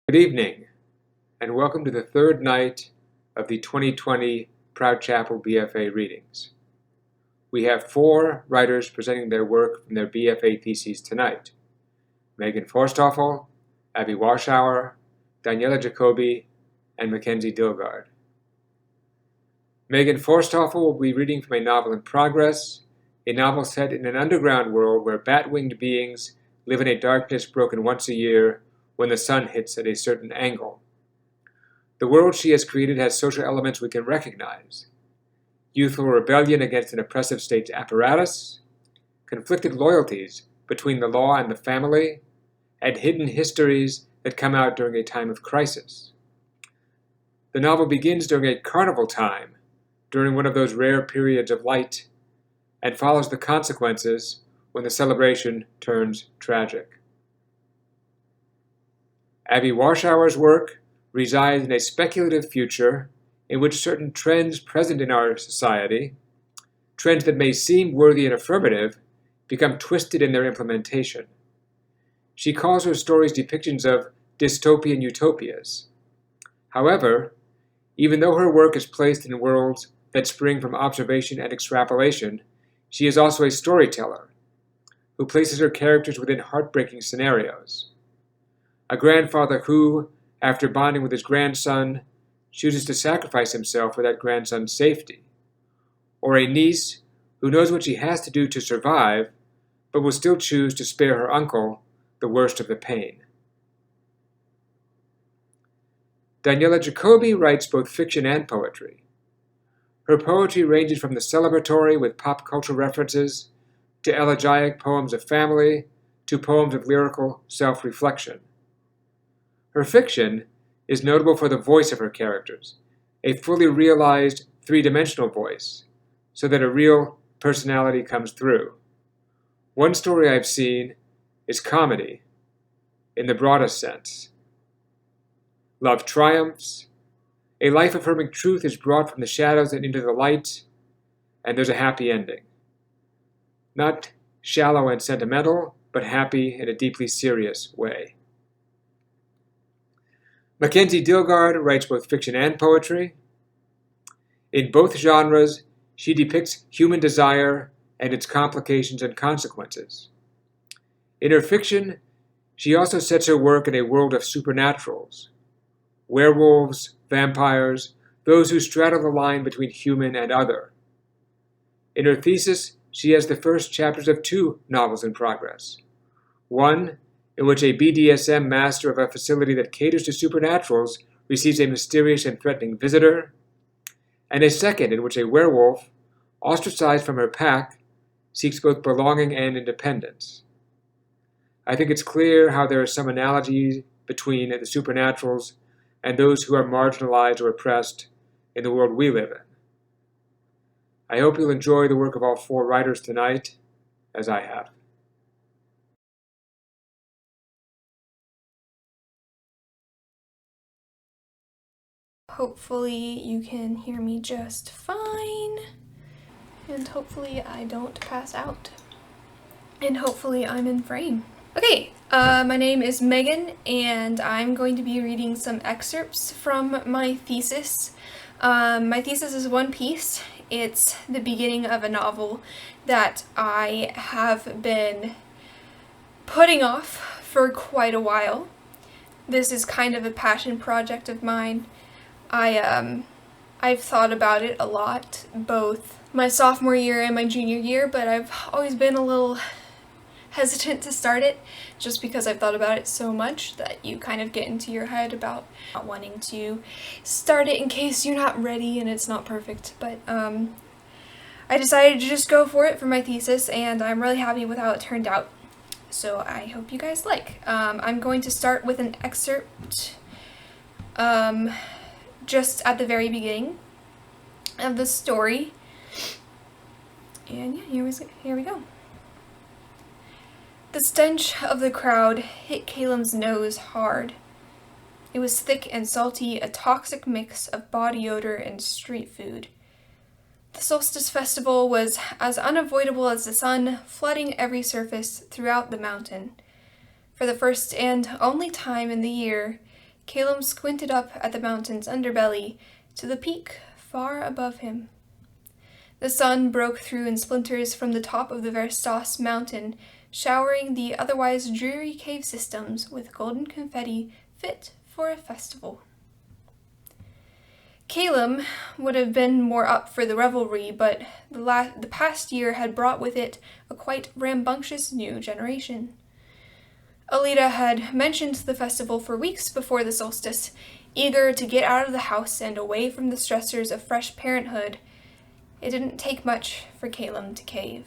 Good evening, and welcome to the third night of the 2020 Prout Chapel BFA readings. We have 4 writers presenting their work from their BFA theses tonight: Megan Forsthoefel, Abbey Warschauer, Daniella Jacoby, and Mackenzie Dilgard. Megan Forsthoefel will be reading from a novel in progress, a novel set in an underground world where bat-winged beings live in a darkness broken once a year when the sun hits at a certain angle. The world she has created has social elements we can recognize: youthful rebellion against an oppressive state apparatus, conflicted loyalties between the law and the family, and hidden histories that come out during a time of crisis. The novel begins during a carnival time, during one of those rare periods of light, and follows the consequences when the celebration turns tragic. Abbey Warschauer's work resides in a speculative future in which certain trends present in our society, trends that may seem worthy and affirmative, become twisted in their implementation. She calls her stories depictions of dystopian utopias. However, even though her work is placed in worlds that spring from observation and extrapolation, she is also a storyteller who places her characters within heartbreaking scenarios. A grandfather who, after bonding with his grandson, chooses to sacrifice himself for that grandson's safety. Or a niece who knows what she has to do to survive, but will still choose to spare her uncle the worst of the pain. Daniella Jacoby writes both fiction and poetry. Her poetry ranges from the celebratory with pop culture references, to elegiac poems of family, to poems of lyrical self-reflection. Her fiction is notable for the voice of her characters, a fully realized three-dimensional voice, so that a real personality comes through. One story I've seen is comedy, in the broadest sense. Love triumphs, a life-affirming truth is brought from the shadows and into the light, and there's a happy ending. Not shallow and sentimental, but happy in a deeply serious way. Mackenzie Dilgard writes both fiction and poetry. In both genres, she depicts human desire and its complications and consequences. In her fiction, she also sets her work in a world of supernaturals: werewolves, vampires, those who straddle the line between human and other. In her thesis, she has the first chapters of 2 novels in progress. One, in which a BDSM master of a facility that caters to supernaturals receives a mysterious and threatening visitor, and a second in which a werewolf, ostracized from her pack, seeks both belonging and independence. I think it's clear how there is some analogy between the supernaturals and those who are marginalized or oppressed in the world we live in. I hope you'll enjoy the work of all 4 writers tonight, as I have. Hopefully you can hear me just fine, and hopefully I don't pass out, and hopefully I'm in frame. Okay, my name is Megan, and I'm going to be reading some excerpts from my thesis. My thesis is one piece. It's the beginning of a novel that I have been putting off for quite a while. This is kind of a passion project of mine. I've thought about it a lot, both my sophomore year and my junior year, but I've always been a little hesitant to start it, just because I've thought about it so much that you kind of get into your head about not wanting to start it in case you're not ready and it's not perfect. But I decided to just go for it for my thesis, and I'm really happy with how it turned out. So I hope you guys like. I'm going to start with an excerpt just at the very beginning of the story. And yeah, here we go. The stench of the crowd hit Caleb's nose hard. It was thick and salty, a toxic mix of body odor and street food. The solstice festival was as unavoidable as the sun, flooding every surface throughout the mountain. For the first and only time in the year, Caleb squinted up at the mountain's underbelly to the peak far above him. The sun broke through in splinters from the top of the Verstos mountain, showering the otherwise dreary cave systems with golden confetti fit for a festival. Caleb would have been more up for the revelry, but the past year had brought with it a quite rambunctious new generation. Alida had mentioned the festival for weeks before the solstice, eager to get out of the house and away from the stressors of fresh parenthood. It didn't take much for Caleb to cave.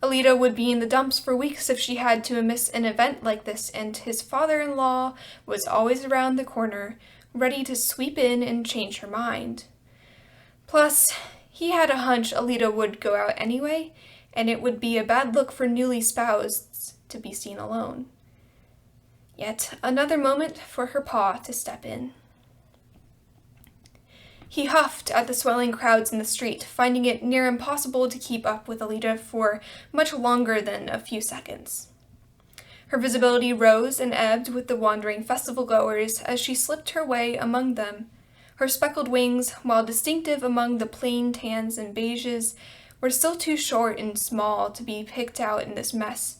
Alida would be in the dumps for weeks if she had to miss an event like this, and his father-in-law was always around the corner, ready to sweep in and change her mind. Plus, he had a hunch Alida would go out anyway, and it would be a bad look for newly spoused to be seen alone. Yet another moment for her pa to step in. He huffed at the swelling crowds in the street, finding it near impossible to keep up with Alida for much longer than a few seconds. Her visibility rose and ebbed with the wandering festival-goers as she slipped her way among them. Her speckled wings, while distinctive among the plain tans and beiges, were still too short and small to be picked out in this mess,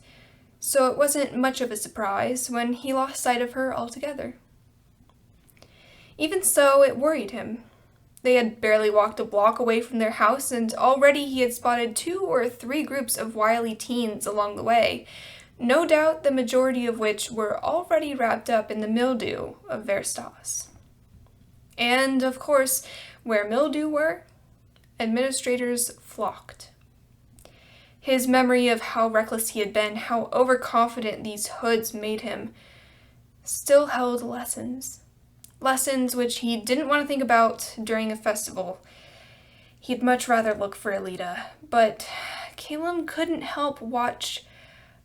so it wasn't much of a surprise when he lost sight of her altogether. Even so, it worried him. They had barely walked a block away from their house, and already he had spotted 2 or 3 groups of wily teens along the way, no doubt the majority of which were already wrapped up in the mildew of Verstos. And, of course, where mildew were, administrators flocked. His memory of how reckless he had been, how overconfident these hoods made him, still held lessons. Lessons which he didn't want to think about during a festival. He'd much rather look for Alida, but Caleb couldn't help watch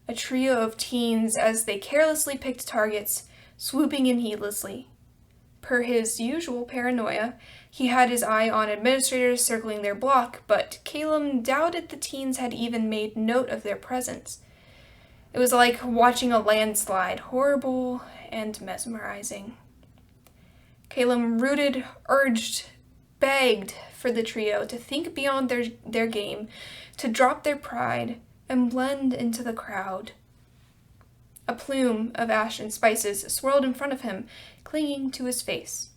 a trio of teens as they carelessly picked targets, swooping in heedlessly. Per his usual paranoia, he had his eye on administrators circling their block, but Caleb doubted the teens had even made note of their presence. It was like watching a landslide, horrible and mesmerizing. Caleb rooted, urged, begged for the trio to think beyond their game, to drop their pride, and blend into the crowd. A plume of ash and spices swirled in front of him, clinging to his face.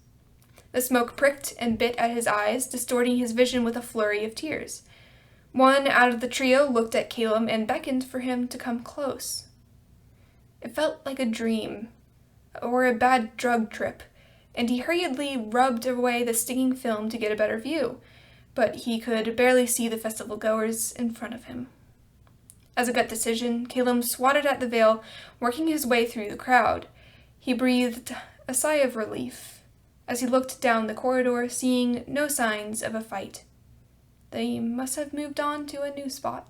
The smoke pricked and bit at his eyes, distorting his vision with a flurry of tears. One out of the trio looked at Caleb and beckoned for him to come close. It felt like a dream, or a bad drug trip, and he hurriedly rubbed away the stinging film to get a better view, but he could barely see the festival-goers in front of him. As a gut decision, Caleb swatted at the veil, working his way through the crowd. He breathed a sigh of relief as he looked down the corridor, seeing no signs of a fight. They must have moved on to a new spot.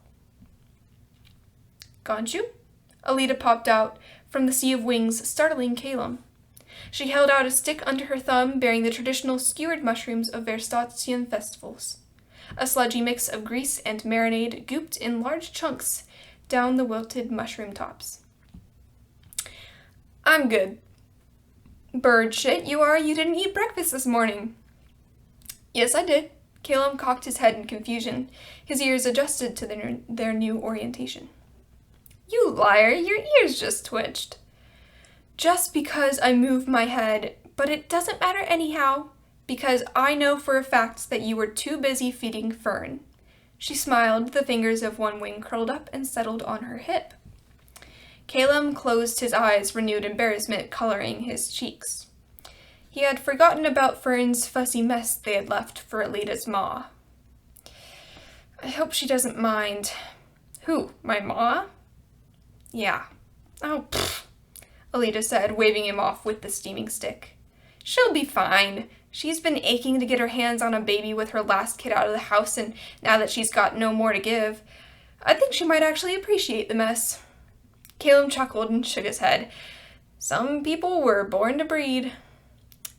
"Got you?" Alida popped out from the sea of wings, startling Caleb. She held out a stick under her thumb, bearing the traditional skewered mushrooms of Verstotian festivals. A sludgy mix of grease and marinade gooped in large chunks down the wilted mushroom tops. "I'm good." "Bird shit, you are. You didn't eat breakfast this morning." "Yes, I did." Caleb cocked his head in confusion. His ears adjusted to their new orientation. "You liar, your ears just twitched." "Just because I moved my head, but it doesn't matter anyhow, because I know for a fact that you were too busy feeding Fern." She smiled, the fingers of one wing curled up and settled on her hip. Caleb closed his eyes, renewed embarrassment coloring his cheeks. He had forgotten about Fern's fussy mess they had left for Alida's ma. "I hope she doesn't mind." "Who, my ma?" "Yeah." "Oh, pfft," Alida said, waving him off with the steaming stick. "She'll be fine. She's been aching to get her hands on a baby with her last kid out of the house, and now that she's got no more to give, I think she might actually appreciate the mess." Caleb chuckled and shook his head. "Some people were born to breed."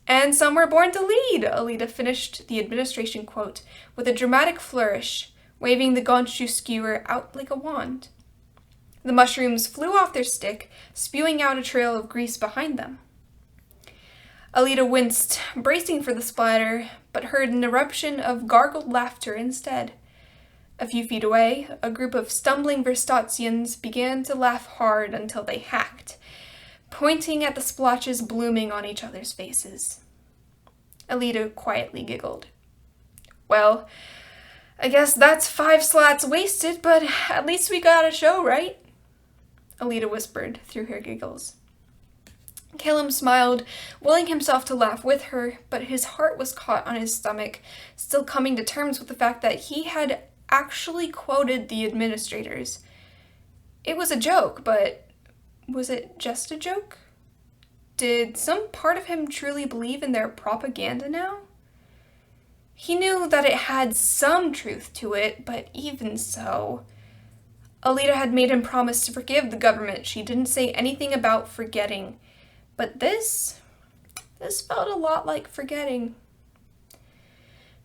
"And some were born to lead," Alida finished the administration quote with a dramatic flourish, waving the gonshu skewer out like a wand. The mushrooms flew off their stick, spewing out a trail of grease behind them. Alita winced, bracing for the splatter, but heard an eruption of gargled laughter instead. A few feet away, a group of stumbling Verstatians began to laugh hard until they hacked, pointing at the splotches blooming on each other's faces. Alita quietly giggled. "Well, I guess that's 5 slats wasted, but at least we got a show, right?" Alita whispered through her giggles. Calum smiled, willing himself to laugh with her, but his heart was caught on his stomach, still coming to terms with the fact that he had actually quoted the administrators. It was a joke, but was it just a joke? Did some part of him truly believe in their propaganda now? He knew that it had some truth to it, but even so... Alita had made him promise to forgive the government. She didn't say anything about forgetting. But this felt a lot like forgetting.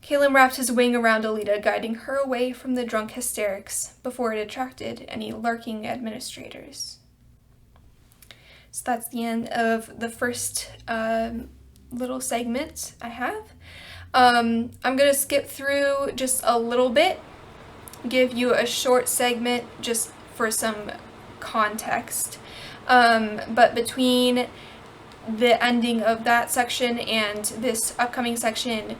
Calum wrapped his wing around Alita, guiding her away from the drunk hysterics before it attracted any lurking administrators. So that's the end of the first little segment I have. I'm going to skip through just a little bit, give you a short segment just for some context. But between the ending of that section and this upcoming section,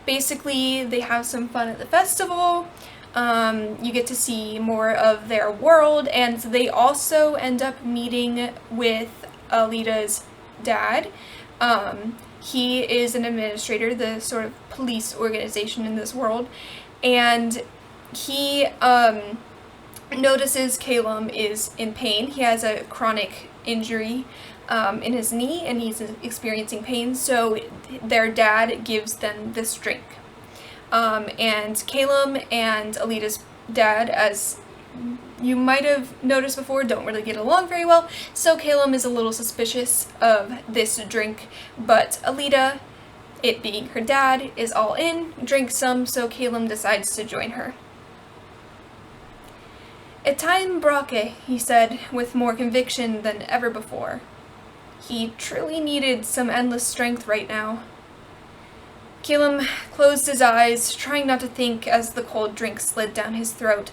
basically they have some fun at the festival. You get to see more of their world, and they also end up meeting with Alita's dad. He is an administrator, the sort of police organization in this world, and he notices Calum is in pain. He has a chronic injury in his knee, and he's experiencing pain, so their dad gives them this drink. And Calum and Alita's dad, as you might have noticed before, don't really get along very well, so Calum is a little suspicious of this drink, but Alita, it being her dad, is all in, drinks some, so Calum decides to join her. "A time brake," he said, with more conviction than ever before. He truly needed some endless strength right now. Calum closed his eyes, trying not to think as the cold drink slid down his throat.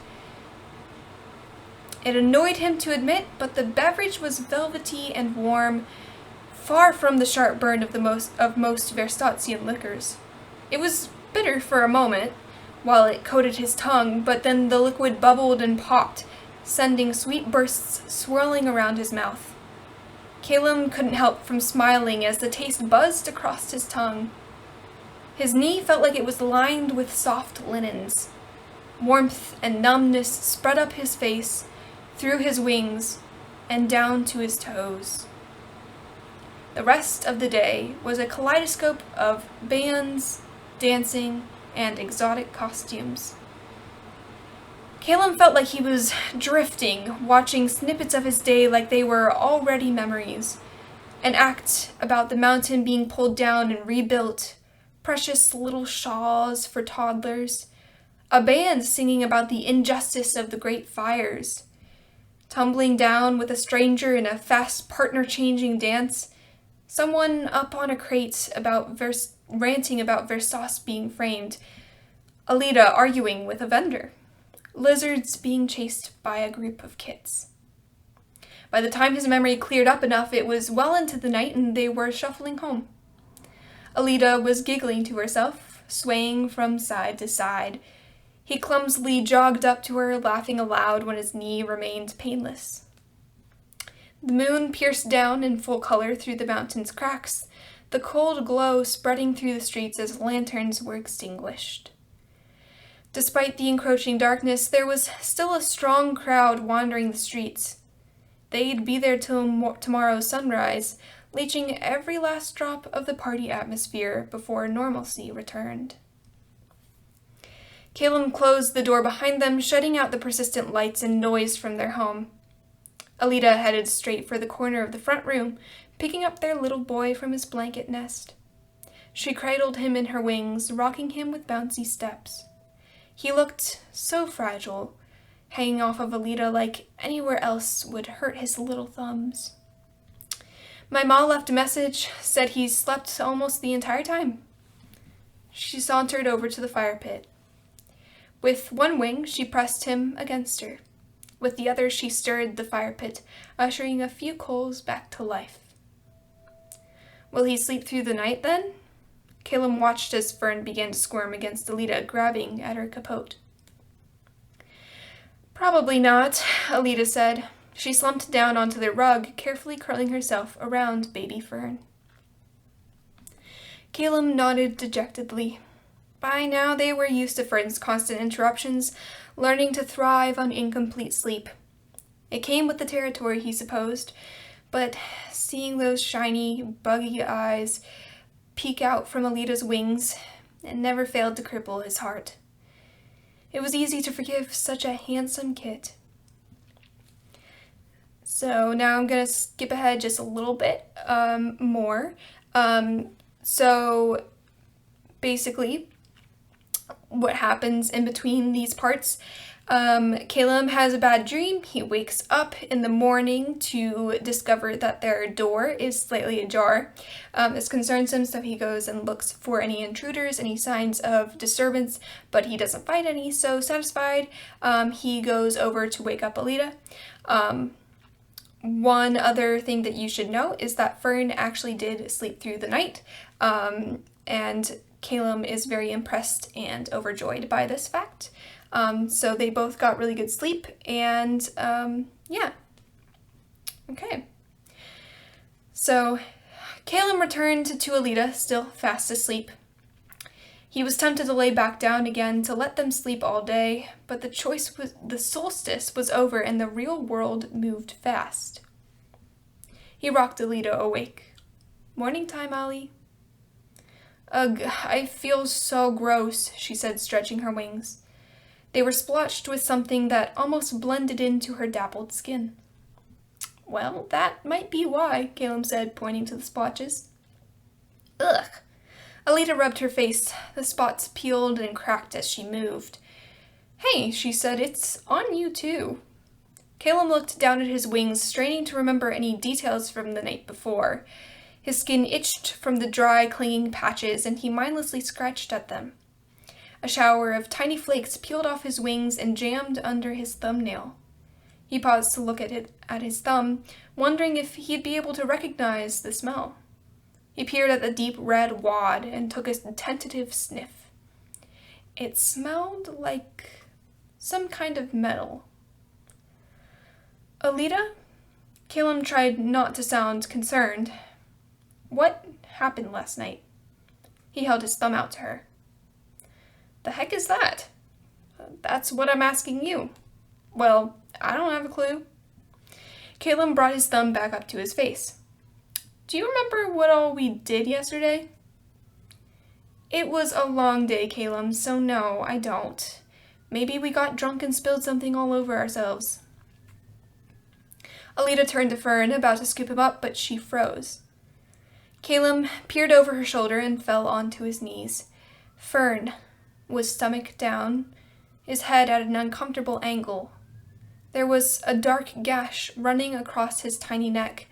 It annoyed him to admit, but the beverage was velvety and warm, far from the sharp burn of most Verstatian liquors. It was bitter for a moment, while it coated his tongue, but then the liquid bubbled and popped, sending sweet bursts swirling around his mouth. Calum couldn't help from smiling as the taste buzzed across his tongue. His knee felt like it was lined with soft linens. Warmth and numbness spread up his face, through his wings, and down to his toes. The rest of the day was a kaleidoscope of bands, dancing, and exotic costumes. Calum felt like he was drifting, watching snippets of his day like they were already memories. An act about the mountain being pulled down and rebuilt, precious little shawls for toddlers, a band singing about the injustice of the great fires, tumbling down with a stranger in a fast partner-changing dance, someone up on a crate ranting about Versace being framed, Alita arguing with a vendor, lizards being chased by a group of kits. By the time his memory cleared up enough, it was well into the night and they were shuffling home. Alita was giggling to herself, swaying from side to side. He clumsily jogged up to her, laughing aloud when his knee remained painless. The moon pierced down in full color through the mountain's cracks, the cold glow spreading through the streets as lanterns were extinguished. Despite the encroaching darkness, there was still a strong crowd wandering the streets. They'd be there till tomorrow's sunrise, leeching every last drop of the party atmosphere before normalcy returned. Calum closed the door behind them, shutting out the persistent lights and noise from their home. Alita headed straight for the corner of the front room, picking up their little boy from his blanket nest. She cradled him in her wings, rocking him with bouncy steps. He looked so fragile, hanging off of Alita like anywhere else would hurt his little thumbs. My ma left a message, said he slept almost the entire time. She sauntered over to the fire pit. With one wing, she pressed him against her. With the other, she stirred the fire pit, ushering a few coals back to life. Will he sleep through the night, then? Caleb watched as Fern began to squirm against Alita, grabbing at her capote. Probably not, Alita said. She slumped down onto the rug, carefully curling herself around baby Fern. Caleb nodded dejectedly. By now they were used to Fern's constant interruptions, learning to thrive on incomplete sleep. It came with the territory, he supposed, but seeing those shiny, buggy eyes peek out from Alita's wings, it never failed to cripple his heart. It was easy to forgive such a handsome kid. So now I'm going to skip ahead just a little bit more. So basically, what happens in between these parts, Caleb has a bad dream. He wakes up in the morning to discover that their door is slightly ajar. This concerns him, so he goes and looks for any intruders, any signs of disturbance, but he doesn't find any. So satisfied, he goes over to wake up Alita. One other thing that you should know is that Fern actually did sleep through the night, and Caleb is very impressed and overjoyed by this fact. So they both got really good sleep, and yeah. Okay. So Caleb returned to Alita, still fast asleep. He was tempted to lay back down again to let them sleep all day, but the solstice was over and the real world moved fast. He rocked Alita awake. Morning time, Ollie. Ugh, I feel so gross, she said, stretching her wings. They were splotched with something that almost blended into her dappled skin. Well, that might be why, Caleb said, pointing to the splotches. Ugh. Alita rubbed her face. The spots peeled and cracked as she moved. Hey, she said, it's on you too. Caleb looked down at his wings, straining to remember any details from the night before. His skin itched from the dry, clinging patches, and he mindlessly scratched at them. A shower of tiny flakes peeled off his wings and jammed under his thumbnail. He paused to look at his thumb, wondering if he'd be able to recognize the smell. He peered at the deep red wad and took a tentative sniff. It smelled like some kind of metal. Alita? Caleb tried not to sound concerned. What happened last night? He held his thumb out to her. The heck is that? That's what I'm asking you. Well, I don't have a clue. Caleb brought his thumb back up to his face. Do you remember what all we did yesterday? It was a long day, Caleb, so no, I don't. Maybe we got drunk and spilled something all over ourselves. Alita turned to Fern, about to scoop him up, but she froze. Caleb peered over her shoulder and fell onto his knees. Fern was stomach down, his head at an uncomfortable angle. There was a dark gash running across his tiny neck.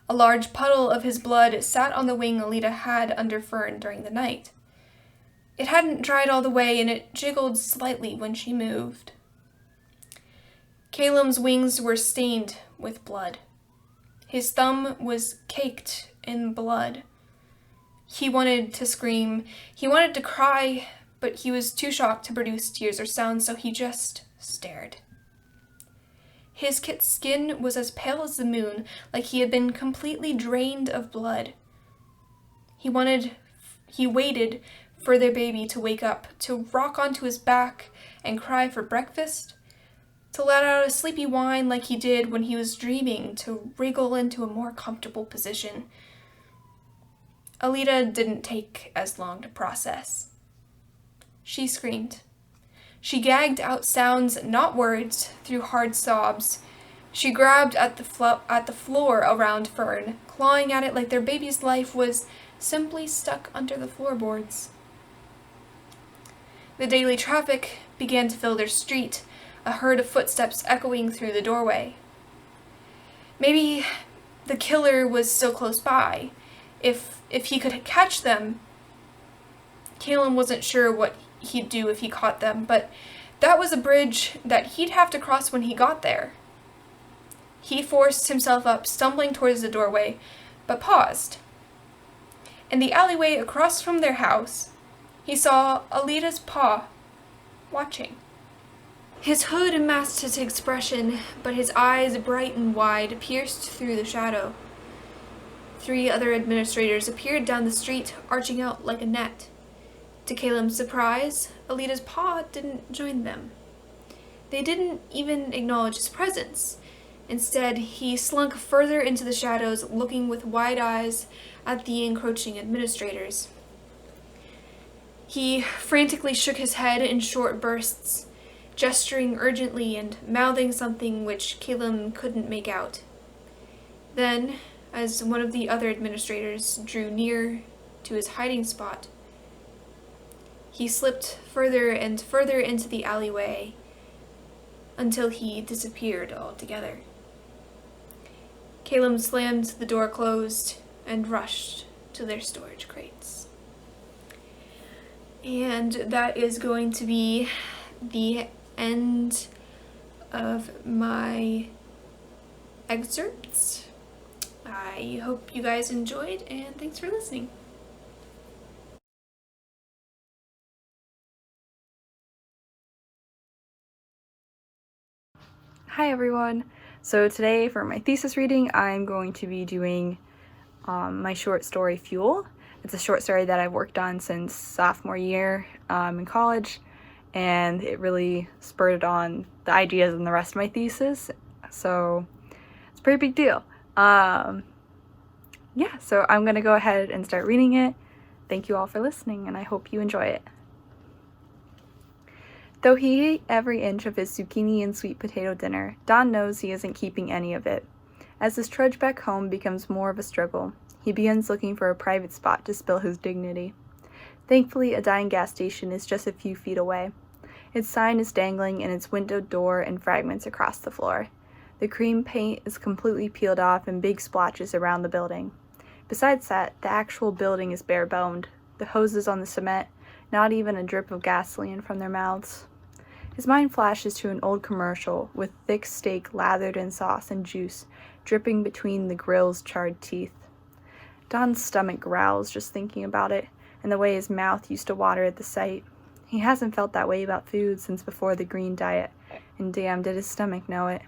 A large puddle of his blood sat on the wing Alita had under Fern during the night. It hadn't dried all the way, and it jiggled slightly when she moved. Caleb's wings were stained with blood. His thumb was caked in blood. He wanted to scream. He wanted to cry, but he was too shocked to produce tears or sound, so he just stared. His kit's skin was as pale as the moon, like he had been completely drained of blood. He waited for their baby to wake up, to rock onto his back and cry for breakfast, to let out a sleepy whine like he did when he was dreaming, to wriggle into a more comfortable position. Alita didn't take as long to process. She screamed. She gagged out sounds, not words, through hard sobs. She grabbed at the floor around Fern, clawing at it like their baby's life was simply stuck under the floorboards. The daily traffic began to fill their street, a herd of footsteps echoing through the doorway. Maybe the killer was so close by. If he could catch them, Caleb wasn't sure what he'd do if he caught them, but that was a bridge that he'd have to cross when he got there. He forced himself up, stumbling towards the doorway, but paused. In the alleyway across from their house, he saw Alita's paw, watching. His hood masked his expression, but his eyes, bright and wide, pierced through the shadow. 3 other administrators appeared down the street, arching out like a net. To Caleb's surprise, Alita's paw didn't join them. They didn't even acknowledge his presence. Instead, he slunk further into the shadows, looking with wide eyes at the encroaching administrators. He frantically shook his head in short bursts, gesturing urgently and mouthing something which Caleb couldn't make out. Then, as one of the other administrators drew near to his hiding spot, he slipped further and further into the alleyway until he disappeared altogether. Caleb slammed the door closed and rushed to their storage crates. And that is going to be the end of my excerpts. I hope you guys enjoyed, and thanks for listening. Hi everyone! So today for my thesis reading, I'm going to be doing my short story Fuel. It's a short story that I've worked on since sophomore year in college, and it really spurred on the ideas in the rest of my thesis, so it's a pretty big deal. Yeah, so I'm going to go ahead and start reading it. Thank you all for listening, and I hope you enjoy it. Though he ate every inch of his zucchini and sweet potato dinner, Don knows he isn't keeping any of it. As his trudge back home becomes more of a struggle, he begins looking for a private spot to spill his dignity. Thankfully, a dying gas station is just a few feet away. Its sign is dangling in its windowed door in fragments across the floor. The cream paint is completely peeled off in big splotches around the building. Besides that, the actual building is bare-boned. The hoses on the cement, not even a drip of gasoline from their mouths. His mind flashes to an old commercial with thick steak lathered in sauce and juice dripping between the grill's charred teeth. Don's stomach growls just thinking about it, and the way his mouth used to water at the sight. He hasn't felt that way about food since before the green diet, and damn did his stomach know it.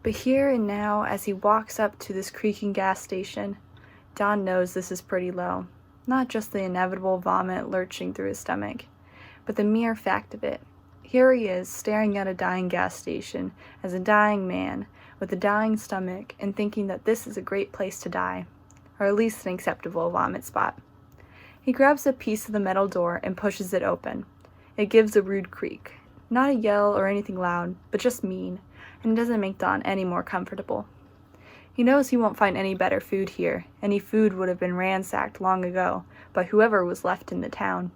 But here and now, as he walks up to this creaking gas station, Don knows this is pretty low. Not just the inevitable vomit lurching through his stomach, but the mere fact of it. Here he is, staring at a dying gas station, as a dying man, with a dying stomach, and thinking that this is a great place to die, or at least an acceptable vomit spot. He grabs a piece of the metal door and pushes it open. It gives a rude creak. Not a yell or anything loud, but just mean, and it doesn't make Don any more comfortable. He knows he won't find any better food here. Any food would have been ransacked long ago by whoever was left in the town.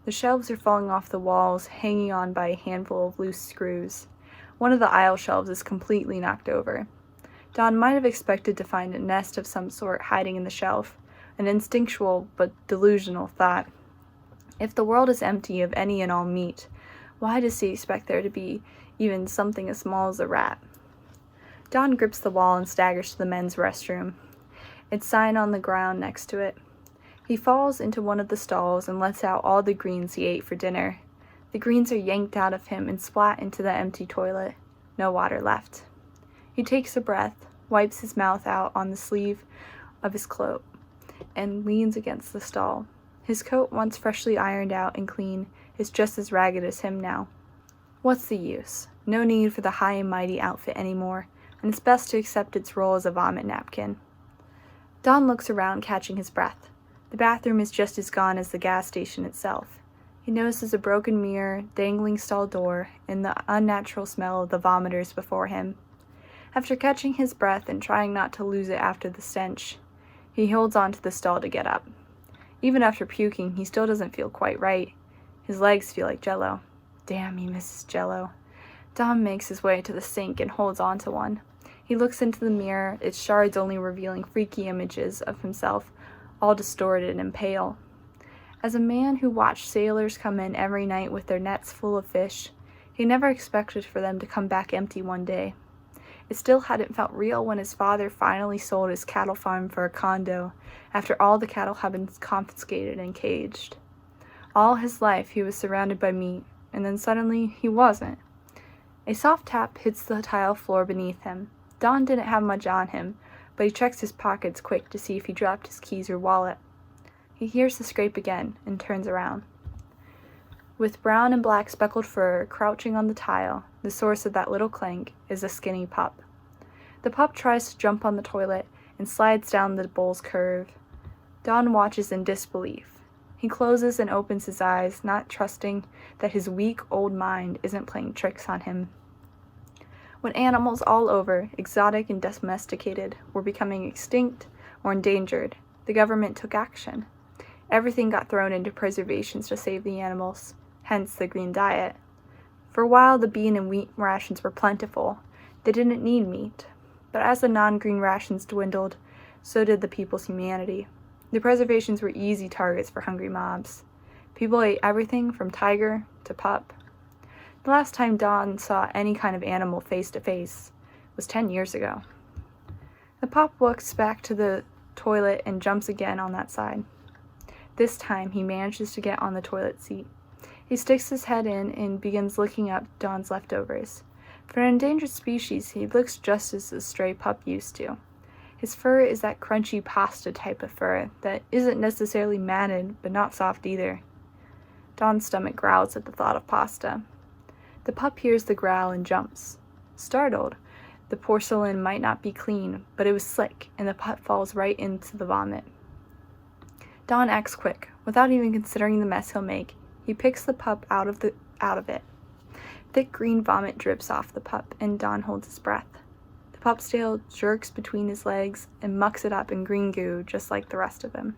The shelves are falling off the walls, hanging on by a handful of loose screws. One of the aisle shelves is completely knocked over. Don might have expected to find a nest of some sort hiding in the shelf, an instinctual but delusional thought. If the world is empty of any and all meat, why does he expect there to be even something as small as a rat? Don grips the wall and staggers to the men's restroom. Its sign on the ground next to it. He falls into one of the stalls and lets out all the greens he ate for dinner. The greens are yanked out of him and splat into the empty toilet. No water left. He takes a breath, wipes his mouth out on the sleeve of his coat, and leans against the stall. His coat, once freshly ironed out and clean, is just as ragged as him now. What's the use? No need for the high and mighty outfit anymore, and it's best to accept its role as a vomit napkin. Don looks around, catching his breath. The bathroom is just as gone as the gas station itself. He notices a broken mirror, dangling stall door, and the unnatural smell of the vomiters before him. After catching his breath and trying not to lose it after the stench, he holds onto the stall to get up. Even after puking, he still doesn't feel quite right. His legs feel like jello. Damn, he misses jello. Don makes his way to the sink and holds onto one. He looks into the mirror, its shards only revealing freaky images of himself, all distorted and pale. As a man who watched sailors come in every night with their nets full of fish, he never expected for them to come back empty one day. It still hadn't felt real when his father finally sold his cattle farm for a condo, after all the cattle had been confiscated and caged. All his life he was surrounded by meat, and then suddenly he wasn't. A soft tap hits the tile floor beneath him. Don didn't have much on him, but he checks his pockets quick to see if he dropped his keys or wallet. He hears the scrape again and turns around. With brown and black speckled fur crouching on the tile, the source of that little clank is a skinny pup. The pup tries to jump on the toilet and slides down the bowl's curve. Don watches in disbelief. He closes and opens his eyes, not trusting that his weak old mind isn't playing tricks on him. When animals all over, exotic and domesticated, were becoming extinct or endangered, the government took action. Everything got thrown into preservations to save the animals, hence the green diet. For a while, the bean and wheat rations were plentiful. They didn't need meat. But as the non-green rations dwindled, so did the people's humanity. The preservations were easy targets for hungry mobs. People ate everything from tiger to pup. The last time Don saw any kind of animal face to face was 10 years ago. The pup walks back to the toilet and jumps again on that side. This time he manages to get on the toilet seat. He sticks his head in and begins licking up Don's leftovers. For an endangered species, he looks just as a stray pup used to. His fur is that crunchy pasta type of fur that isn't necessarily matted, but not soft either. Don's stomach growls at the thought of pasta. The pup hears the growl and jumps. Startled, the porcelain might not be clean, but it was slick, and the pup falls right into the vomit. Don acts quick. Without even considering the mess he'll make, he picks the pup out of it. Thick green vomit drips off the pup, and Don holds his breath. The pup's tail jerks between his legs and mucks it up in green goo just like the rest of him.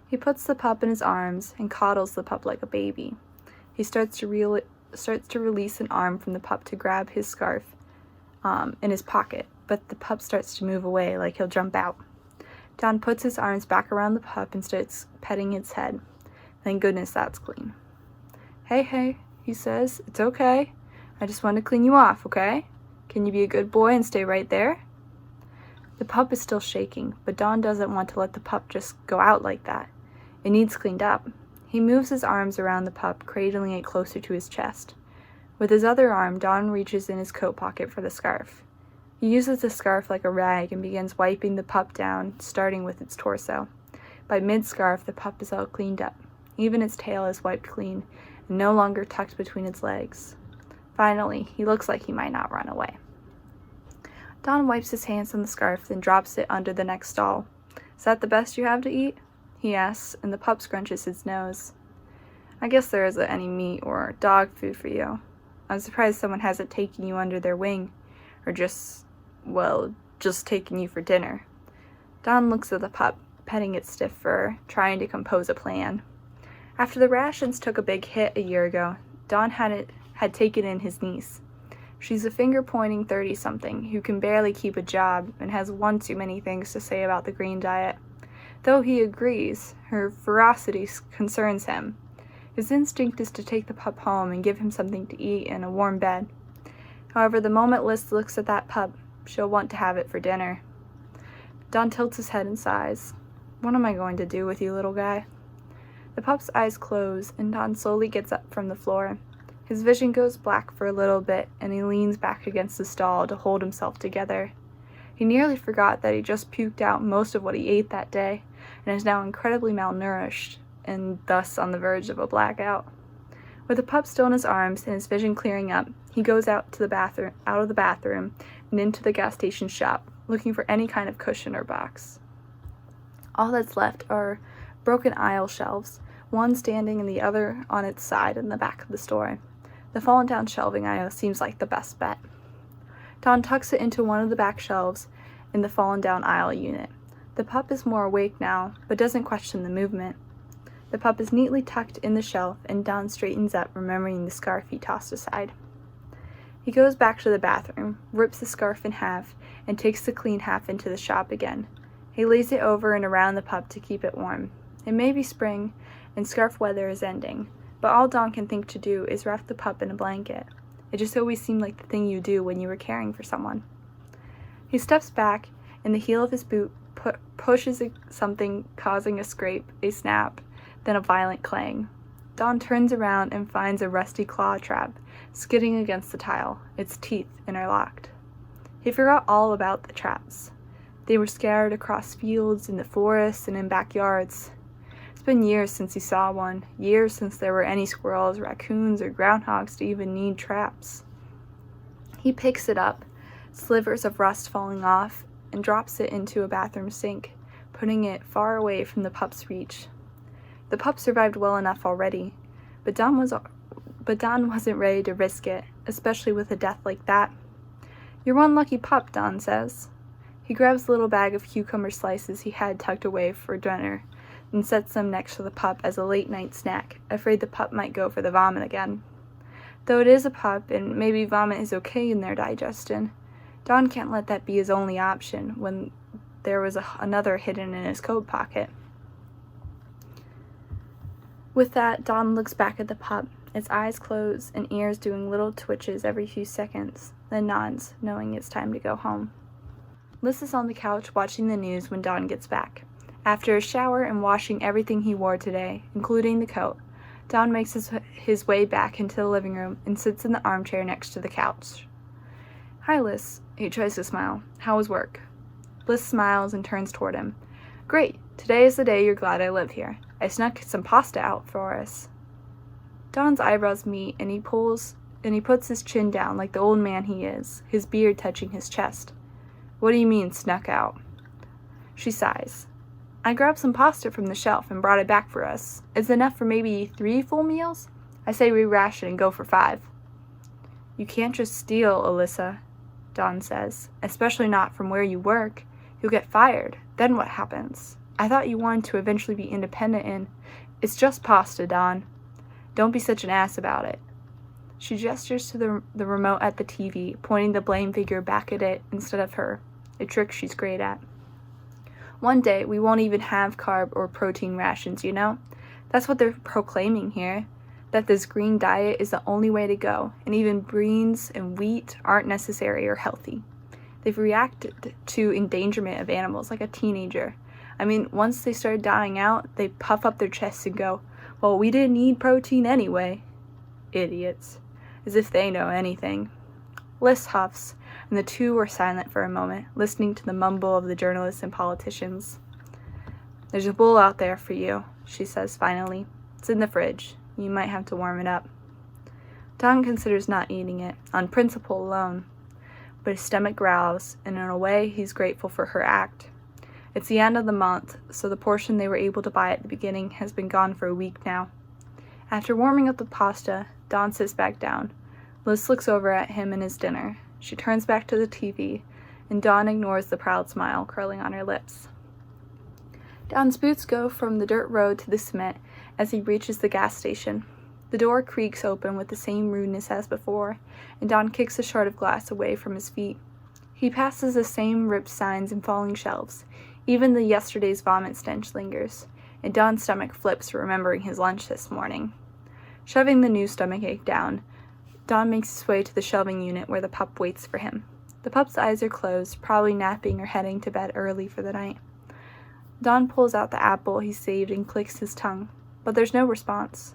He puts the pup in his arms and coddles the pup like a baby. He starts to release an arm from the pup to grab his scarf in his pocket, but the pup starts to move away like he'll jump out. Don puts his arms back around the pup and starts petting its head. Thank goodness that's clean. Hey, he says, it's okay. I just want to clean you off, okay? Can you be a good boy and stay right there? The pup is still shaking, but Don doesn't want to let the pup just go out like that. It needs cleaned up. He moves his arms around the pup, cradling it closer to his chest. With his other arm, Don reaches in his coat pocket for the scarf. He uses the scarf like a rag and begins wiping the pup down, starting with its torso. By mid-scarf, the pup is all cleaned up. Even its tail is wiped clean and no longer tucked between its legs. Finally, he looks like he might not run away. Don wipes his hands on the scarf, then drops it under the next stall. Is that the best you have to eat? He asks, and the pup scrunches his nose. I guess there isn't any meat or dog food for you. I'm surprised someone hasn't taken you under their wing, or just taken you for dinner. Don looks at the pup, petting its stiff fur, trying to compose a plan. After the rations took a big hit a year ago, Don had taken in his niece. She's a finger-pointing 30-something who can barely keep a job and has one too many things to say about the green diet. Though he agrees, her ferocity concerns him. His instinct is to take the pup home and give him something to eat and a warm bed. However, the moment Liz looks at that pup, she'll want to have it for dinner. Don tilts his head and sighs. What am I going to do with you, little guy? The pup's eyes close, and Don slowly gets up from the floor. His vision goes black for a little bit, and he leans back against the stall to hold himself together. He nearly forgot that he just puked out most of what he ate that day, and is now incredibly malnourished, and thus on the verge of a blackout. With the pup still in his arms and his vision clearing up, he goes out of the bathroom and into the gas station shop, looking for any kind of cushion or box. All that's left are broken aisle shelves, one standing and the other on its side in the back of the store. The fallen down shelving aisle seems like the best bet. Don tucks it into one of the back shelves in the fallen down aisle unit. The pup is more awake now, but doesn't question the movement. The pup is neatly tucked in the shelf, and Don straightens up, remembering the scarf he tossed aside. He goes back to the bathroom, rips the scarf in half, and takes the clean half into the shop again. He lays it over and around the pup to keep it warm. It may be spring, and scarf weather is ending, but all Don can think to do is wrap the pup in a blanket. It just always seemed like the thing you do when you were caring for someone. He steps back, and the heel of his boot pushes something, causing a scrape, a snap, then a violent clang. Don turns around and finds a rusty claw trap, skidding against the tile, its teeth interlocked. He forgot all about the traps. They were scattered across fields, in the forests, and in backyards. It's been years since he saw one, years since there were any squirrels, raccoons, or groundhogs to even need traps. He picks it up, slivers of rust falling off, and drops it into a bathroom sink, putting it far away from the pup's reach. The pup survived well enough already, but Don wasn't ready to risk it, especially with a death like that. "You're one lucky pup," Don says. He grabs the little bag of cucumber slices he had tucked away for dinner and sets them next to the pup as a late-night snack, afraid the pup might go for the vomit again. Though it is a pup, and maybe vomit is okay in their digestion, Don can't let that be his only option when there was another hidden in his coat pocket. With that, Don looks back at the pup, its eyes closed and ears doing little twitches every few seconds, then nods, knowing it's time to go home. Liz is on the couch watching the news when Don gets back. After a shower and washing everything he wore today, including the coat, Don makes his way back into the living room and sits in the armchair next to the couch. "Hi, Liz." He tries to smile. "How was work?" Liz smiles and turns toward him. "Great. Today is the day you're glad I live here. I snuck some pasta out for us." Don's eyebrows meet, and he puts his chin down like the old man he is, his beard touching his chest. "What do you mean, snuck out?" She sighs. "I grabbed some pasta from the shelf and brought it back for us. It's enough for maybe 3 full meals? I say we ration and go for 5. "You can't just steal, Alyssa," Don says. "Especially not from where you work. You'll get fired. Then what happens? I thought you wanted to eventually be independent and—" "It's just pasta, Don. Don't be such an ass about it." She gestures to the remote at the TV, pointing the blame figure back at it instead of her, a trick she's great at. "One day, we won't even have carb or protein rations, you know? That's what they're proclaiming here, that this green diet is the only way to go, and even beans and wheat aren't necessary or healthy. They've reacted to endangerment of animals like a teenager. I mean, once they start dying out, they puff up their chests and go, 'Well, we didn't need protein anyway.' Idiots. As if they know anything." Liz huffs, and the two are silent for a moment, listening to the mumble of the journalists and politicians. "There's a bowl out there for you," she says finally. "It's in the fridge. You might have to warm it up." Don considers not eating it, on principle alone, but his stomach growls, and in a way he's grateful for her act. It's the end of the month, so the portion they were able to buy at the beginning has been gone for a week now. After warming up the pasta, Don sits back down. Liz looks over at him and his dinner. She turns back to the TV, and Don ignores the proud smile curling on her lips. Don's boots go from the dirt road to the cement as he reaches the gas station. The door creaks open with the same rudeness as before, and Don kicks a shard of glass away from his feet. He passes the same ripped signs and falling shelves. Even the yesterday's vomit stench lingers, and Don's stomach flips remembering his lunch this morning. Shoving the new stomachache down, Don makes his way to the shelving unit where the pup waits for him. The pup's eyes are closed, probably napping or heading to bed early for the night. Don pulls out the apple he saved and clicks his tongue, but there's no response.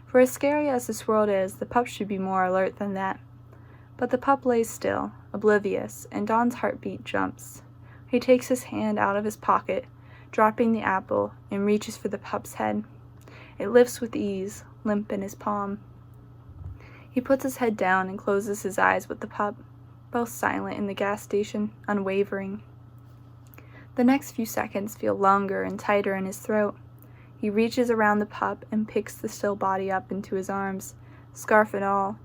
For as scary as this world is, the pup should be more alert than that. But the pup lays still, oblivious, and Don's heartbeat jumps. He takes his hand out of his pocket, dropping the apple, and reaches for the pup's head. It lifts with ease, limp in his palm. He puts his head down and closes his eyes with the pup, both silent in the gas station, unwavering. The next few seconds feel longer and tighter in his throat. He reaches around the pup and picks the still body up into his arms, scarf and all.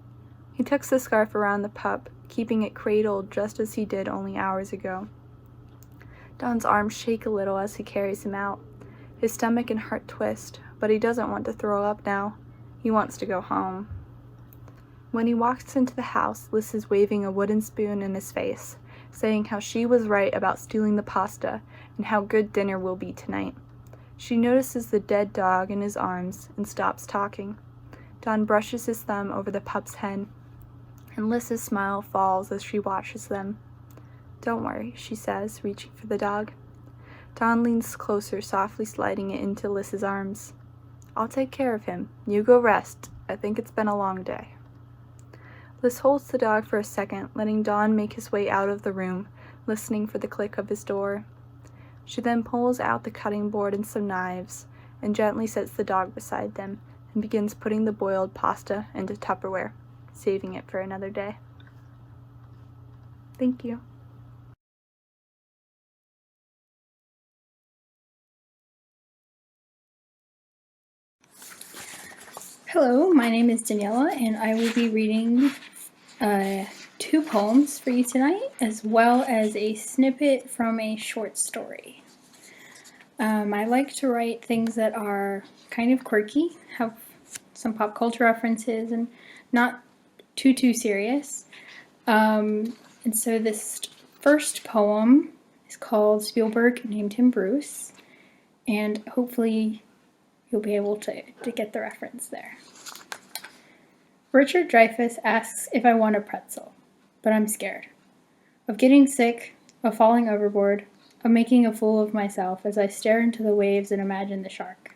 He tucks the scarf around the pup, keeping it cradled just as he did only hours ago. Don's arms shake a little as he carries him out. His stomach and heart twist, but he doesn't want to throw up now. He wants to go home. When he walks into the house, Liz is waving a wooden spoon in his face, saying how she was right about stealing the pasta and how good dinner will be tonight. She notices the dead dog in his arms and stops talking. Don brushes his thumb over the pup's head, and Liz's smile falls as she watches them. "Don't worry," she says, reaching for the dog. Don leans closer, softly sliding it into Liz's arms. "I'll take care of him. You go rest. I think it's been a long day." Liz holds the dog for a second, letting Don make his way out of the room, listening for the click of his door. She then pulls out the cutting board and some knives, and gently sets the dog beside them, and begins putting the boiled pasta into Tupperware, saving it for another day. Thank you. Hello, my name is Daniella, and I will be reading 2 poems for you tonight, as well as a snippet from a short story. I like to write things that are kind of quirky, have some pop culture references, and not too serious. And so this first poem is called Spielberg Named Him Bruce, and hopefully you'll be able to get the reference there. Richard Dreyfuss asks if I want a pretzel, but I'm scared. Of getting sick, of falling overboard, of making a fool of myself as I stare into the waves and imagine the shark.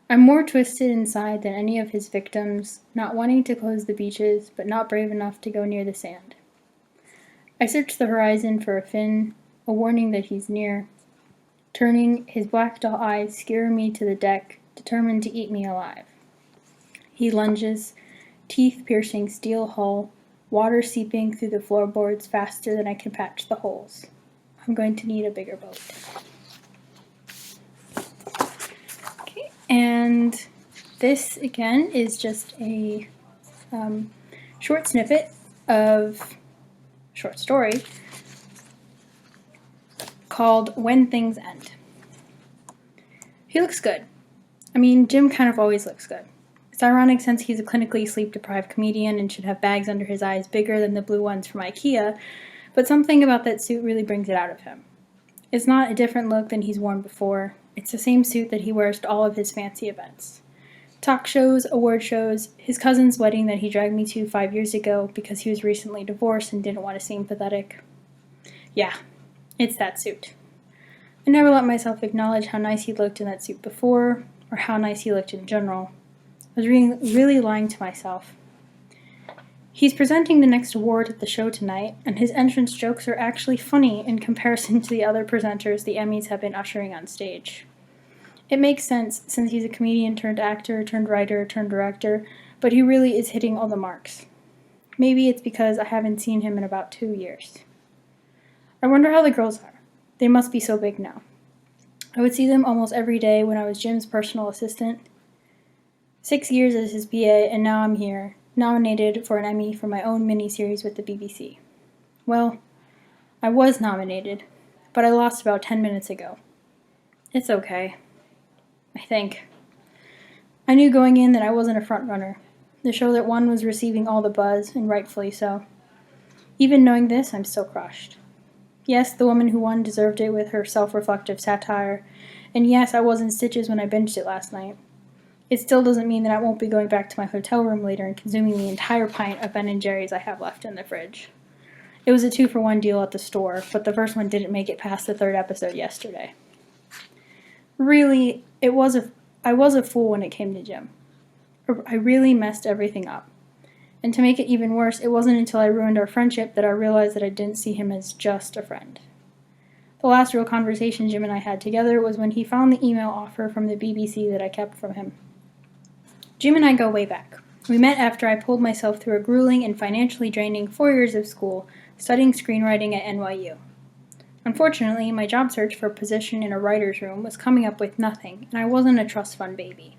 I'm more twisted inside than any of his victims, not wanting to close the beaches, but not brave enough to go near the sand. I search the horizon for a fin, a warning that he's near. Turning, his black dull eyes skewer me to the deck, determined to eat me alive. He lunges, teeth piercing steel hull, water seeping through the floorboards faster than I can patch the holes. I'm going to need a bigger boat. Okay, and this again is just a short snippet of short story called When Things End. He looks good. I mean, Jim kind of always looks good. It's ironic since he's a clinically sleep-deprived comedian and should have bags under his eyes bigger than the blue ones from IKEA, but something about that suit really brings it out of him. It's not a different look than he's worn before. It's the same suit that he wears to all of his fancy events. Talk shows, award shows, his cousin's wedding that he dragged me to 5 years ago because he was recently divorced and didn't want to seem pathetic. Yeah, it's that suit. I never let myself acknowledge how nice he looked in that suit before, or how nice he looked in general. I was really lying to myself. He's presenting the next award at the show tonight, and his entrance jokes are actually funny in comparison to the other presenters the Emmys have been ushering on stage. It makes sense, since he's a comedian turned actor, turned writer, turned director, but he really is hitting all the marks. Maybe it's because I haven't seen him in about 2 years. I wonder how the girls are. They must be so big now. I would see them almost every day when I was Jim's personal assistant. 6 years as his PA, and now I'm here, nominated for an Emmy for my own miniseries with the BBC. Well, I was nominated, but I lost about 10 minutes ago. It's okay. I think. I knew going in that I wasn't a front-runner. The show that won was receiving all the buzz, and rightfully so. Even knowing this, I'm still crushed. Yes, the woman who won deserved it with her self-reflective satire, and yes, I was in stitches when I binged it last night. It still doesn't mean that I won't be going back to my hotel room later and consuming the entire pint of Ben & Jerry's I have left in the fridge. It was a 2-for-1 deal at the store, but the first one didn't make it past the 3rd episode yesterday. Really, I was a fool when it came to Jim. I really messed everything up. And to make it even worse, it wasn't until I ruined our friendship that I realized that I didn't see him as just a friend. The last real conversation Jim and I had together was when he found the email offer from the BBC that I kept from him. Jim and I go way back. We met after I pulled myself through a grueling and financially draining 4 years of school, studying screenwriting at NYU. Unfortunately, my job search for a position in a writer's room was coming up with nothing, and I wasn't a trust fund baby.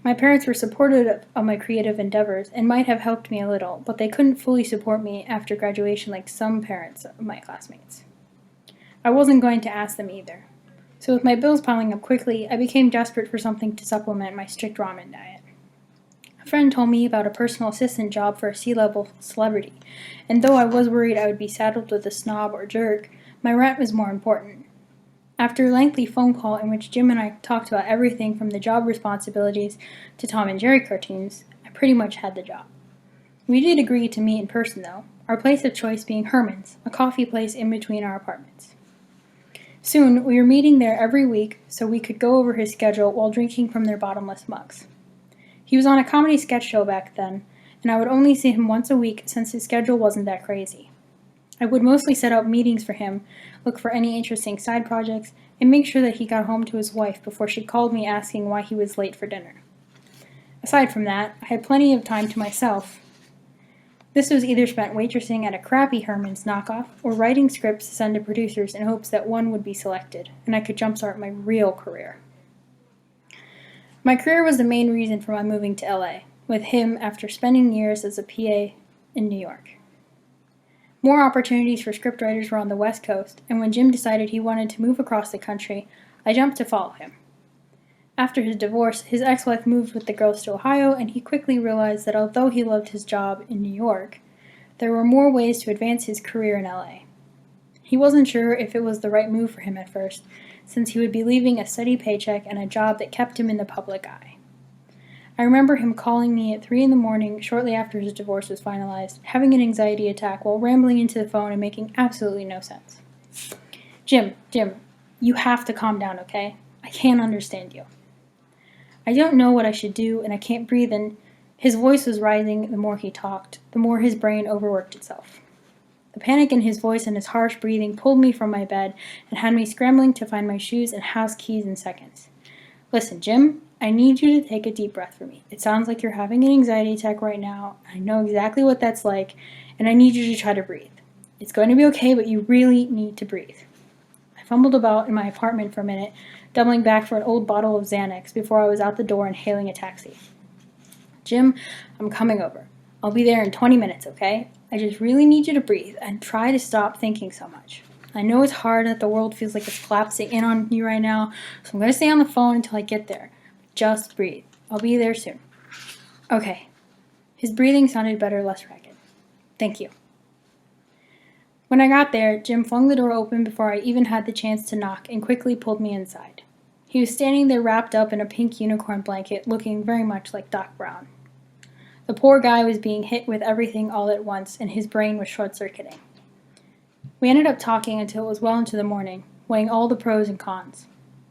My parents were supportive of my creative endeavors and might have helped me a little, but they couldn't fully support me after graduation like some parents of my classmates. I wasn't going to ask them either. So with my bills piling up quickly, I became desperate for something to supplement my strict ramen diet. A friend told me about a personal assistant job for a C-level celebrity, and though I was worried I would be saddled with a snob or jerk, my rent was more important. After a lengthy phone call in which Jim and I talked about everything from the job responsibilities to Tom and Jerry cartoons, I pretty much had the job. We did agree to meet in person, though, our place of choice being Herman's, a coffee place in between our apartments. Soon, we were meeting there every week so we could go over his schedule while drinking from their bottomless mugs. He was on a comedy sketch show back then, and I would only see him once a week since his schedule wasn't that crazy. I would mostly set up meetings for him, look for any interesting side projects, and make sure that he got home to his wife before she called me asking why he was late for dinner. Aside from that, I had plenty of time to myself. This was either spent waitressing at a crappy Herman's knockoff or writing scripts to send to producers in hopes that one would be selected, and I could jumpstart my real career. My career was the main reason for my moving to LA, with him after spending years as a PA in New York. More opportunities for scriptwriters were on the West Coast, and when Jim decided he wanted to move across the country, I jumped to follow him. After his divorce, his ex-wife moved with the girls to Ohio, and he quickly realized that although he loved his job in New York, there were more ways to advance his career in LA. He wasn't sure if it was the right move for him at first, since he would be leaving a steady paycheck and a job that kept him in the public eye. I remember him calling me at 3 a.m. shortly after his divorce was finalized, having an anxiety attack while rambling into the phone and making absolutely no sense. Jim, you have to calm down, okay? I can't understand you. I don't know what I should do, and I can't breathe, and his voice was rising the more he talked, the more his brain overworked itself. The panic in his voice and his harsh breathing pulled me from my bed and had me scrambling to find my shoes and house keys in seconds. Listen, Jim, I need you to take a deep breath for me. It sounds like you're having an anxiety attack right now. I know exactly what that's like, and I need you to try to breathe. It's going to be okay, but you really need to breathe. I fumbled about in my apartment for a minute, doubling back for an old bottle of Xanax before I was out the door and hailing a taxi. Jim, I'm coming over. I'll be there in 20 minutes, okay? I just really need you to breathe and try to stop thinking so much. I know it's hard that the world feels like it's collapsing in on you right now, so I'm going to stay on the phone until I get there. Just breathe. I'll be there soon. Okay. His breathing sounded better, less ragged. Thank you. When I got there, Jim flung the door open before I even had the chance to knock and quickly pulled me inside. He was standing there wrapped up in a pink unicorn blanket, looking very much like Doc Brown. The poor guy was being hit with everything all at once, and his brain was short-circuiting. We ended up talking until it was well into the morning, weighing all the pros and cons.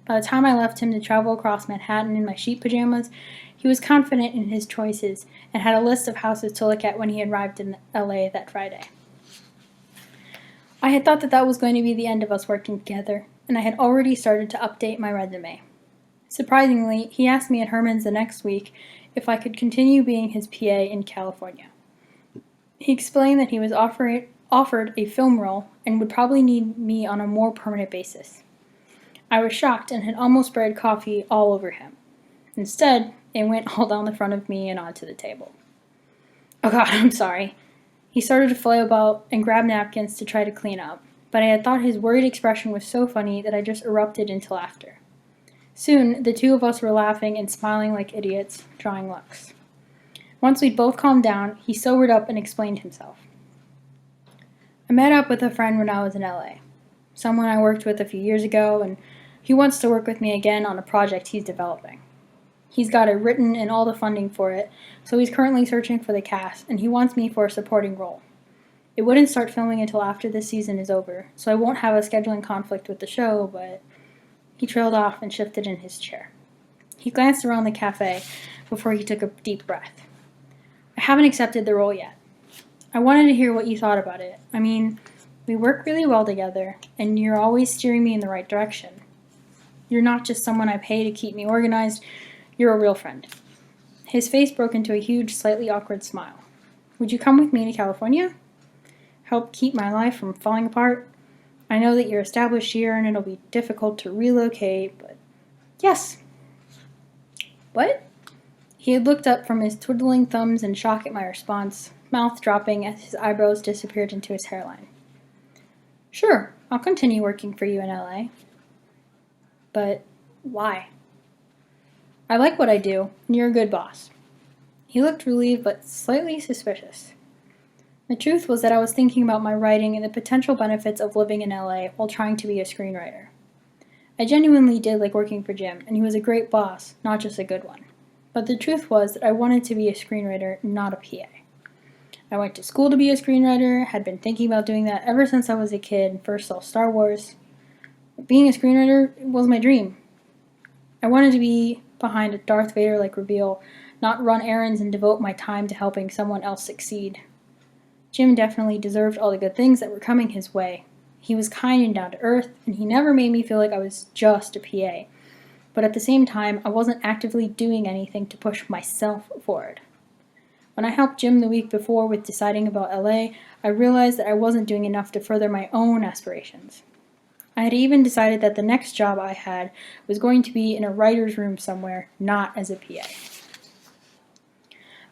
By the time I left him to travel across Manhattan in my sheet pajamas, he was confident in his choices and had a list of houses to look at when he arrived in LA that Friday. I had thought that was going to be the end of us working together, and I had already started to update my resume. Surprisingly, he asked me at Herman's the next week if I could continue being his PA in California. He explained that he was offered a film role and would probably need me on a more permanent basis. I was shocked and had almost spread coffee all over him. Instead, it went all down the front of me and onto the table. Oh God, I'm sorry. He started to flail about and grab napkins to try to clean up, but I had thought his worried expression was so funny that I just erupted into laughter. Soon, the two of us were laughing and smiling like idiots, drawing looks. Once we'd both calmed down, he sobered up and explained himself. I met up with a friend when I was in LA, someone I worked with a few years ago, and he wants to work with me again on a project he's developing. He's got it written and all the funding for it, so he's currently searching for the cast, and he wants me for a supporting role. It wouldn't start filming until after this season is over, so I won't have a scheduling conflict with the show, but he trailed off and shifted in his chair. He glanced around the cafe before he took a deep breath. I haven't accepted the role yet. I wanted to hear what you thought about it. I mean, we work really well together, and you're always steering me in the right direction. You're not just someone I pay to keep me organized, you're a real friend. His face broke into a huge, slightly awkward smile. Would you come with me to California? Help keep my life from falling apart? I know that you're established here and it'll be difficult to relocate, but yes. What? He had looked up from his twiddling thumbs in shock at my response, mouth dropping as his eyebrows disappeared into his hairline. Sure, I'll continue working for you in LA. But why? I like what I do, and you're a good boss. He looked relieved but slightly suspicious. The truth was that I was thinking about my writing and the potential benefits of living in LA while trying to be a screenwriter. I genuinely did like working for Jim, and he was a great boss, not just a good one. But the truth was that I wanted to be a screenwriter, not a PA. I went to school to be a screenwriter, had been thinking about doing that ever since I was a kid and first saw Star Wars. Being a screenwriter was my dream. I wanted to be behind a Darth Vader-like reveal, not run errands and devote my time to helping someone else succeed. Jim definitely deserved all the good things that were coming his way. He was kind and down to earth, and he never made me feel like I was just a PA. But at the same time, I wasn't actively doing anything to push myself forward. When I helped Jim the week before with deciding about LA, I realized that I wasn't doing enough to further my own aspirations. I had even decided that the next job I had was going to be in a writer's room somewhere, not as a PA.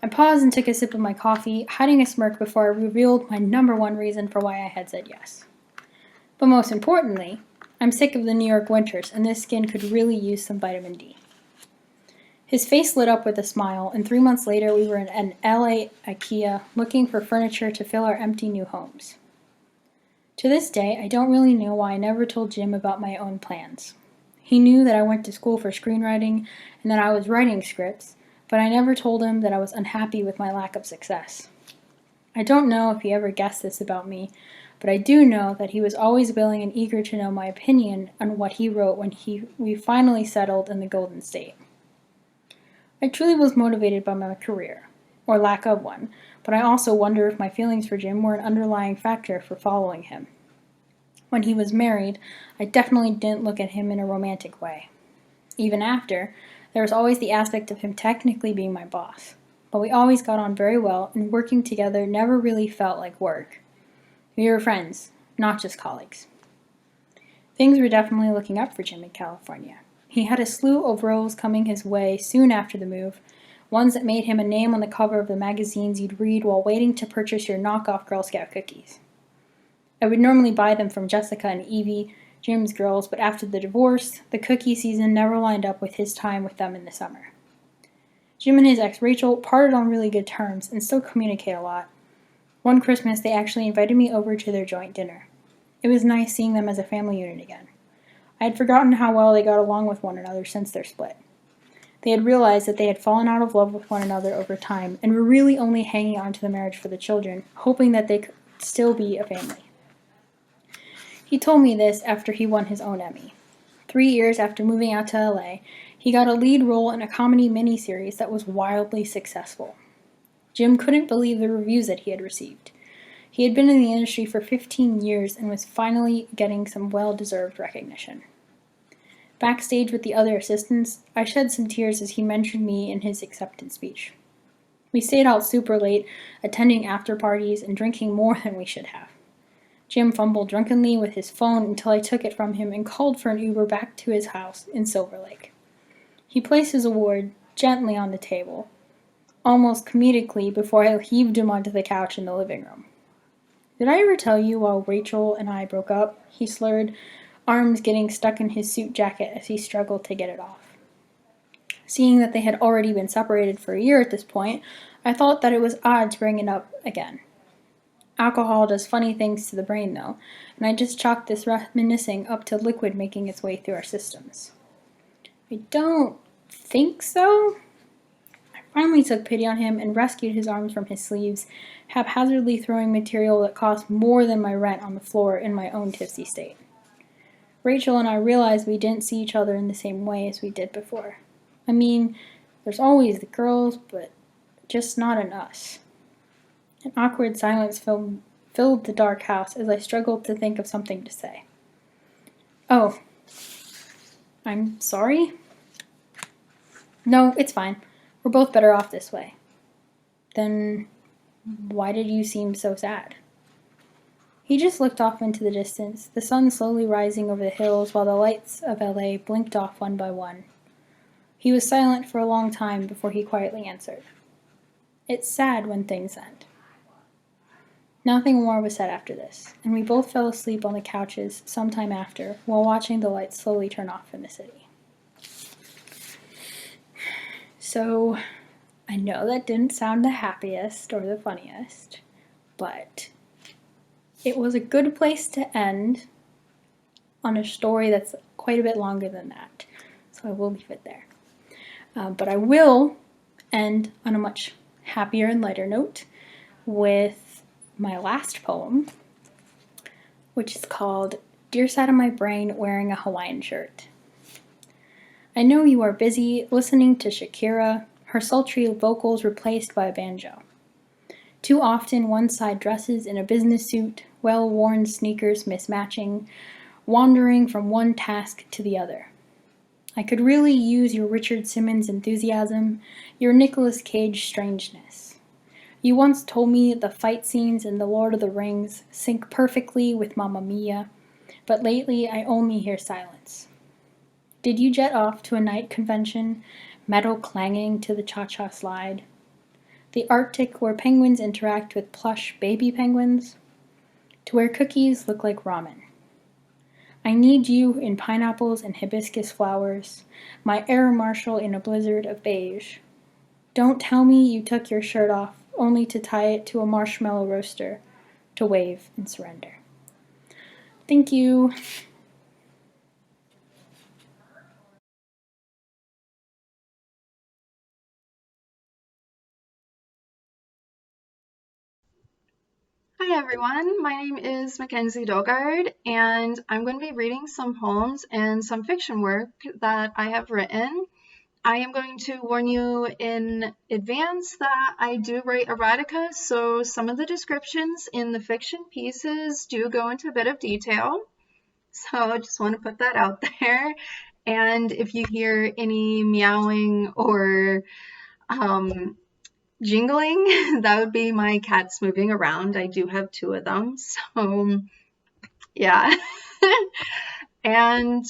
I paused and took a sip of my coffee, hiding a smirk before I revealed my number one reason for why I had said yes. But most importantly, I'm sick of the New York winters, and this skin could really use some vitamin D. His face lit up with a smile, and 3 months later we were in an LA IKEA looking for furniture to fill our empty new homes. To this day, I don't really know why I never told Jim about my own plans. He knew that I went to school for screenwriting and that I was writing scripts, but I never told him that I was unhappy with my lack of success. I don't know if he ever guessed this about me, but I do know that he was always willing and eager to know my opinion on what he wrote when we finally settled in the Golden State. I truly was motivated by my career, or lack of one, but I also wonder if my feelings for Jim were an underlying factor for following him. When he was married, I definitely didn't look at him in a romantic way. Even after, there was always the aspect of him technically being my boss, but we always got on very well, and working together never really felt like work. We were friends, not just colleagues. Things were definitely looking up for Jim in California. He had a slew of roles coming his way soon after the move, ones that made him a name on the cover of the magazines you'd read while waiting to purchase your knockoff Girl Scout cookies. I would normally buy them from Jessica and Evie, Jim's girls, but after the divorce, the cookie season never lined up with his time with them in the summer. Jim and his ex Rachel parted on really good terms and still communicate a lot. One Christmas, they actually invited me over to their joint dinner. It was nice seeing them as a family unit again. I had forgotten how well they got along with one another since their split. They had realized that they had fallen out of love with one another over time and were really only hanging on to the marriage for the children, hoping that they could still be a family. He told me this after he won his own Emmy. 3 years after moving out to LA, he got a lead role in a comedy miniseries that was wildly successful. Jim couldn't believe the reviews that he had received. He had been in the industry for 15 years and was finally getting some well-deserved recognition. Backstage with the other assistants, I shed some tears as he mentioned me in his acceptance speech. We stayed out super late, attending after parties and drinking more than we should have. Jim fumbled drunkenly with his phone until I took it from him and called for an Uber back to his house in Silver Lake. He placed his award gently on the table, almost comedically, before I heaved him onto the couch in the living room. "Did I ever tell you while Rachel and I broke up?" he slurred, arms getting stuck in his suit jacket as he struggled to get it off. Seeing that they had already been separated for a year at this point, I thought that it was odd to bring it up again. Alcohol does funny things to the brain, though, and I just chalked this reminiscing up to liquid making its way through our systems. "I don't think so." I finally took pity on him and rescued his arms from his sleeves, haphazardly throwing material that cost more than my rent on the floor in my own tipsy state. Rachel and I realized we didn't see each other in the same way as we did before. I mean, there's always the girls, but just not in us. An awkward silence filled the dark house as I struggled to think of something to say. "Oh, I'm sorry?" "No, it's fine. We're both better off this way." "Then why did you seem so sad?" He just looked off into the distance, the sun slowly rising over the hills while the lights of LA blinked off one by one. He was silent for a long time before he quietly answered. "It's sad when things end." Nothing more was said after this, and we both fell asleep on the couches sometime after while watching the lights slowly turn off in the city. So, I know that didn't sound the happiest or the funniest, but it was a good place to end on a story that's quite a bit longer than that. So I will leave it there. But I will end on a much happier and lighter note with my last poem, which is called Dear Side of My Brain Wearing a Hawaiian Shirt. I know you are busy listening to Shakira, her sultry vocals replaced by a banjo. Too often one side dresses in a business suit, well-worn sneakers mismatching, wandering from one task to the other. I could really use your Richard Simmons enthusiasm, your Nicolas Cage strangeness. You once told me the fight scenes in The Lord of the Rings sync perfectly with Mamma Mia, but lately I only hear silence. Did you jet off to a night convention, metal clanging to the cha-cha slide? The Arctic where penguins interact with plush baby penguins? To where cookies look like ramen? I need you in pineapples and hibiscus flowers, my air marshal in a blizzard of beige. Don't tell me you took your shirt off only to tie it to a marshmallow roaster, to wave and surrender. Thank you. Hi everyone, my name is Mackenzie Dilgard, and I'm going to be reading some poems and some fiction work that I have written. I am going to warn you in advance that I do write erotica, so some of the descriptions in the fiction pieces do go into a bit of detail. So I just want to put that out there. And if you hear any meowing or jingling, that would be my cats moving around. I do have 2 of them, so yeah. And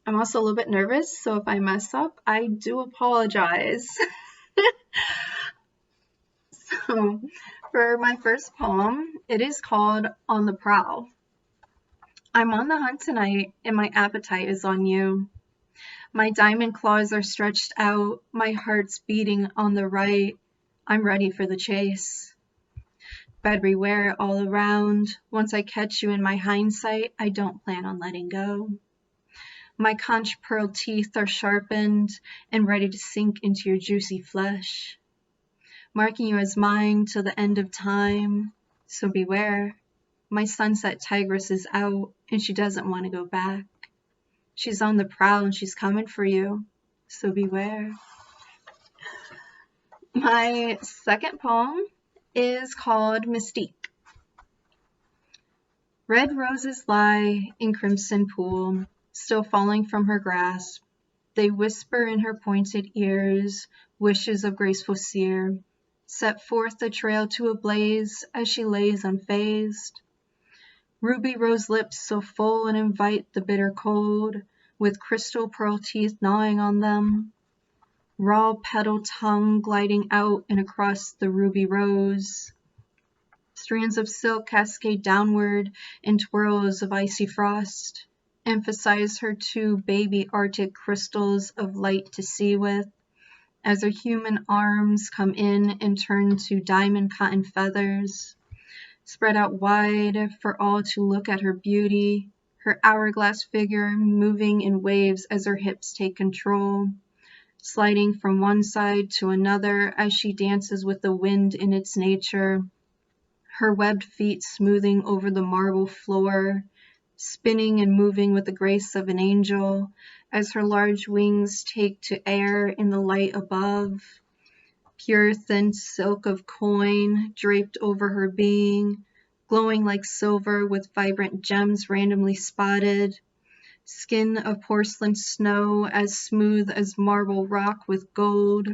I'm also a little bit nervous, so if I mess up, I do apologize. So for my first poem, it is called On the Prowl. I'm on the hunt tonight, and my appetite is on you. My diamond claws are stretched out, my heart's beating on the right. I'm ready for the chase. Bedryware all around. Once I catch you in my hindsight, I don't plan on letting go. My conch pearl teeth are sharpened and ready to sink into your juicy flesh, marking you as mine till the end of time. So beware. My sunset tigress is out, and she doesn't want to go back. She's on the prowl, and she's coming for you. So beware. My second poem is called Mystique. Red roses lie in crimson pool, still falling from her grasp. They whisper in her pointed ears, wishes of graceful seer, set forth the trail to a blaze as she lays unfazed. Ruby rose lips so full and invite the bitter cold, with crystal pearl teeth gnawing on them. Raw petal tongue gliding out and across the ruby rose. Strands of silk cascade downward in twirls of icy frost. Emphasize her 2 baby Arctic crystals of light to see with, as her human arms come in and turn to diamond cotton feathers, spread out wide for all to look at her beauty, her hourglass figure moving in waves as her hips take control, sliding from one side to another as she dances with the wind in its nature, her webbed feet smoothing over the marble floor, spinning and moving with the grace of an angel as her large wings take to air in the light above. Pure thin silk of coin draped over her being, glowing like silver with vibrant gems randomly spotted. Skin of porcelain snow as smooth as marble rock with gold.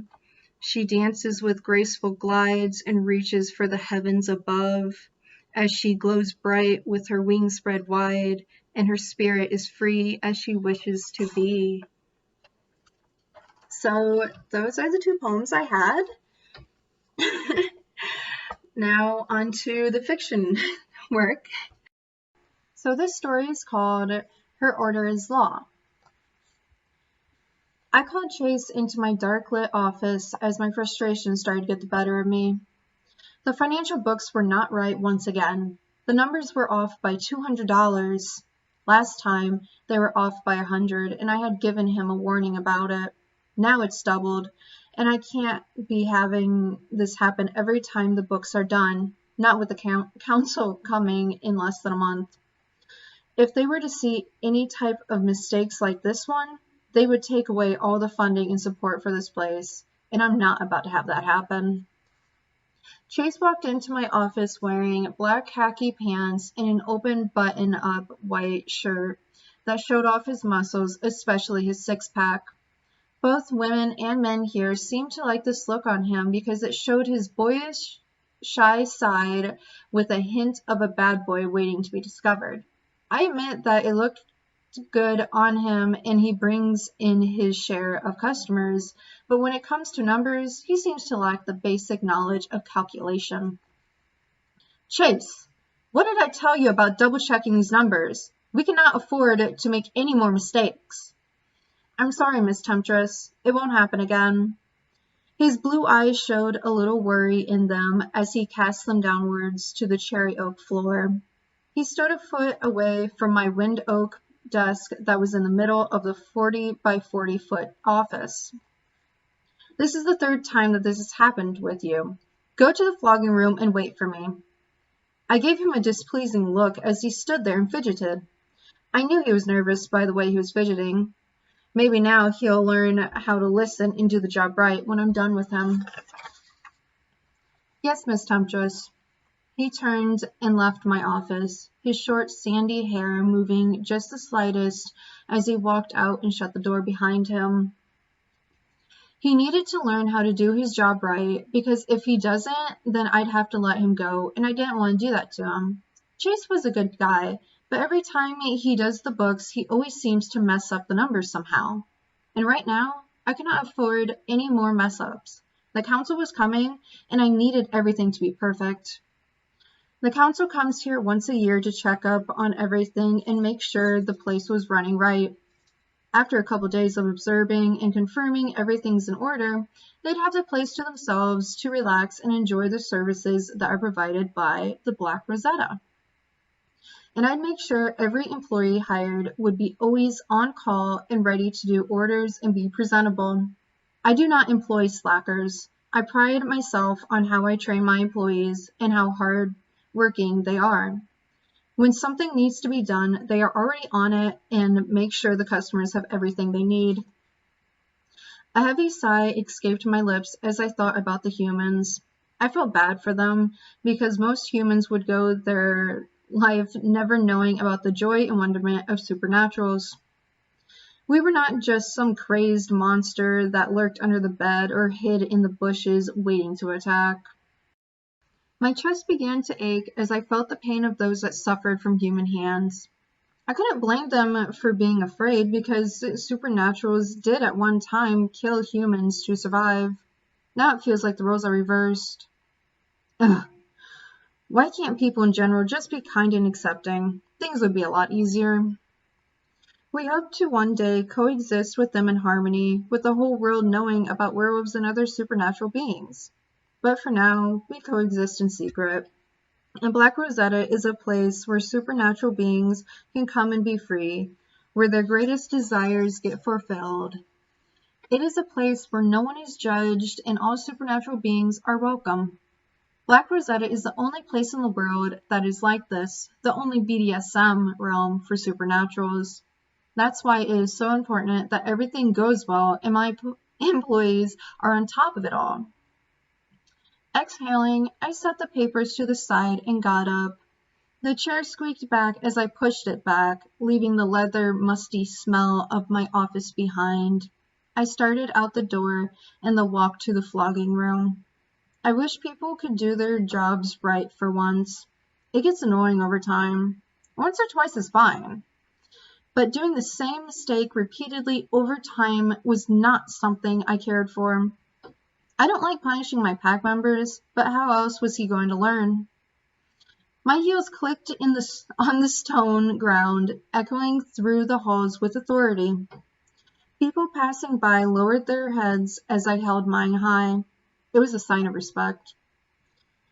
She dances with graceful glides and reaches for the heavens above, as she glows bright with her wings spread wide, and her spirit is free as she wishes to be. So those are the 2 poems I had. Now on to the fiction work. So this story is called Her Order is Law. I called Chase into my dark-lit office as my frustration started to get the better of me. The financial books were not right once again. The numbers were off by $200. Last time, they were off by $100, and I had given him a warning about it. Now it's doubled, and I can't be having this happen every time the books are done, not with the council coming in less than a month. If they were to see any type of mistakes like this one, they would take away all the funding and support for this place, and I'm not about to have that happen. Chase walked into my office wearing black khaki pants and an open button-up white shirt that showed off his muscles, especially his six-pack. Both women and men here seemed to like this look on him because it showed his boyish, shy side with a hint of a bad boy waiting to be discovered. I admit that it looked good on him and he brings in his share of customers, but when it comes to numbers, he seems to lack the basic knowledge of calculation. Chase, what did I tell you about double-checking these numbers? We cannot afford to make any more mistakes. I'm sorry, Miss Temptress. It won't happen again. His blue eyes showed a little worry in them as he cast them downwards to the cherry oak floor. He stood a foot away from my wind oak desk that was in the middle of the 40 by 40 foot office. This is the third time that this has happened with you. Go to the flogging room and wait for me. I gave him a displeasing look as he stood there and fidgeted. I knew he was nervous by the way he was fidgeting. Maybe now he'll learn how to listen and do the job right when I'm done with him. Yes, Miss Temptress. He turned and left my office, his short sandy hair moving just the slightest as he walked out and shut the door behind him. He needed to learn how to do his job right, because if he doesn't, then I'd have to let him go, and I didn't want to do that to him. Chase was a good guy, but every time he does the books, he always seems to mess up the numbers somehow. And right now, I cannot afford any more mess-ups. The council was coming, and I needed everything to be perfect. The council comes here once a year to check up on everything and make sure the place was running right. After a couple days of observing and confirming everything's in order, they'd have the place to themselves to relax and enjoy the services that are provided by the Black Rosetta. And I'd make sure every employee hired would be always on call and ready to do orders and be presentable. I do not employ slackers. I pride myself on how I train my employees and how hard working they are. When something needs to be done, they are already on it and make sure the customers have everything they need. A heavy sigh escaped my lips as I thought about the humans. I felt bad for them because most humans would go their life never knowing about the joy and wonderment of supernaturals. We were not just some crazed monster that lurked under the bed or hid in the bushes waiting to attack. My chest began to ache as I felt the pain of those that suffered from human hands. I couldn't blame them for being afraid because supernaturals did at one time kill humans to survive. Now it feels like the roles are reversed. Ugh. Why can't people in general just be kind and accepting? Things would be a lot easier. We hope to one day coexist with them in harmony, with the whole world knowing about werewolves and other supernatural beings. But for now, we coexist in secret. And Black Rosetta is a place where supernatural beings can come and be free, where their greatest desires get fulfilled. It is a place where no one is judged and all supernatural beings are welcome. Black Rosetta is the only place in the world that is like this, the only BDSM realm for supernaturals. That's why it is so important that everything goes well and my employees are on top of it all. Exhaling, I set the papers to the side and got up. The chair squeaked back as I pushed it back, leaving the leather, musty smell of my office behind. I started out the door and the walk to the flogging room. I wish people could do their jobs right for once. It gets annoying over time. Once or twice is fine. But doing the same mistake repeatedly over time was not something I cared for. I don't like punishing my pack members, but how else was he going to learn? My heels clicked on the stone ground, echoing through the halls with authority. People passing by lowered their heads as I held mine high. It was a sign of respect.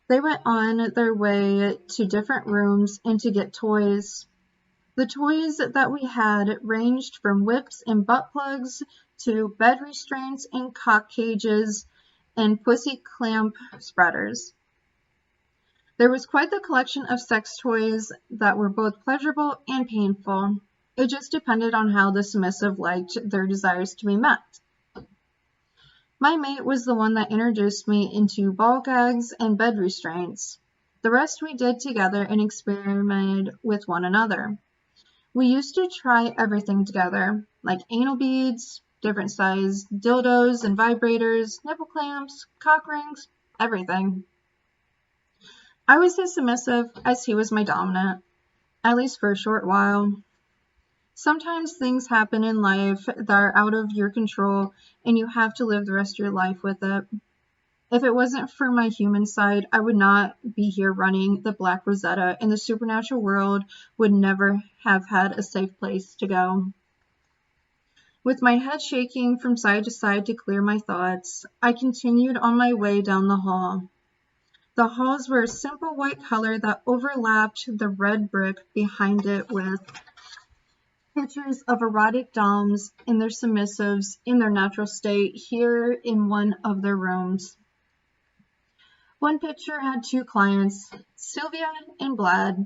They went on their way to different rooms and to get toys. The toys that we had ranged from whips and butt plugs to bed restraints and cock cages and pussy clamp spreaders. There was quite the collection of sex toys that were both pleasurable and painful. It just depended on how the submissive liked their desires to be met. My mate was the one that introduced me into ball gags and bed restraints. The rest we did together and experimented with one another. We used to try everything together, like anal beads, different sized dildos and vibrators, nipple clamps, cock rings, everything. I was his submissive as he was my dominant, at least for a short while. Sometimes things happen in life that are out of your control and you have to live the rest of your life with it. If it wasn't for my human side, I would not be here running the Black Rosetta, and the supernatural world would never have had a safe place to go. With my head shaking from side to side to clear my thoughts, I continued on my way down the hall. The halls were a simple white color that overlapped the red brick behind it with pictures of erotic doms and their submissives in their natural state here in one of their rooms. One picture had two clients, Sylvia and Vlad,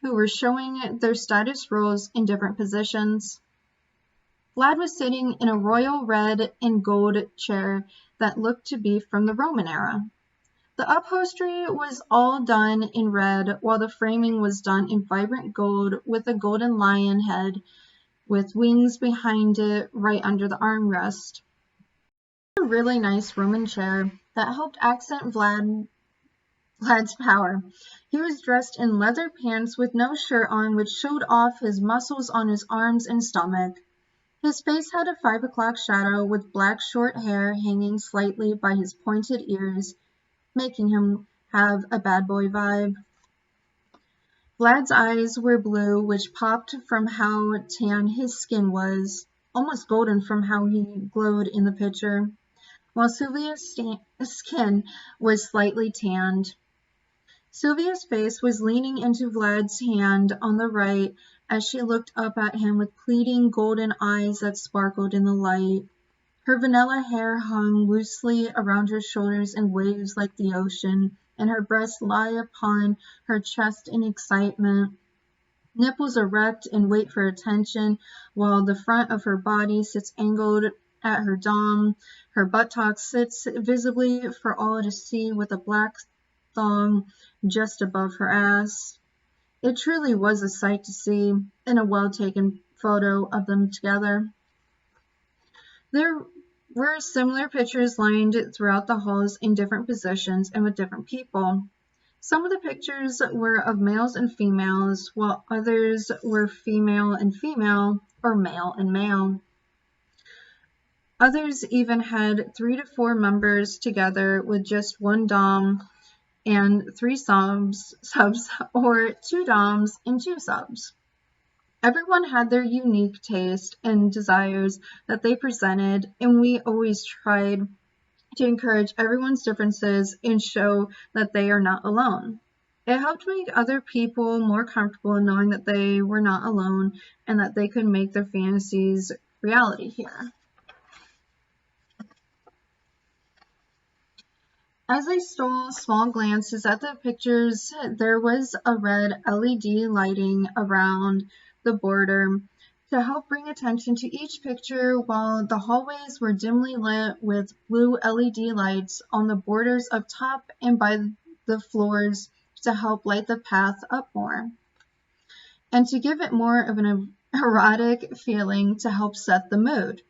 who were showing their status roles in different positions. Vlad was sitting in a royal red and gold chair that looked to be from the Roman era. The upholstery was all done in red, while the framing was done in vibrant gold with a golden lion head with wings behind it right under the armrest. A really nice Roman chair that helped accent Vlad's power. He was dressed in leather pants with no shirt on, which showed off his muscles on his arms and stomach. His face had a 5 o'clock shadow with black short hair hanging slightly by his pointed ears, making him have a bad boy vibe. Vlad's eyes were blue, which popped from how tan his skin was, almost golden from how he glowed in the picture, while Sylvia's skin was slightly tanned. Sylvia's face was leaning into Vlad's hand on the right as she looked up at him with pleading golden eyes that sparkled in the light. Her vanilla hair hung loosely around her shoulders in waves like the ocean, and her breasts lie upon her chest in excitement. Nipples erect and wait for attention, while the front of her body sits angled at her dom. Her buttock sits visibly for all to see with a black thong just above her ass. It truly was a sight to see, in a well-taken photo of them together. There were similar pictures lined throughout the halls in different positions and with different people. Some of the pictures were of males and females, while others were female and female, or male and male. Others even had 3 to 4 members together with just one dom and 3 subs, or 2 doms and 2 subs. Everyone had their unique taste and desires that they presented, and we always tried to encourage everyone's differences and show that they are not alone. It helped make other people more comfortable knowing that they were not alone and that they could make their fantasies reality here. As I stole small glances at the pictures, there was a red LED lighting around the border to help bring attention to each picture, while the hallways were dimly lit with blue LED lights on the borders up top and by the floors to help light the path up more, and to give it more of an erotic feeling to help set the mood.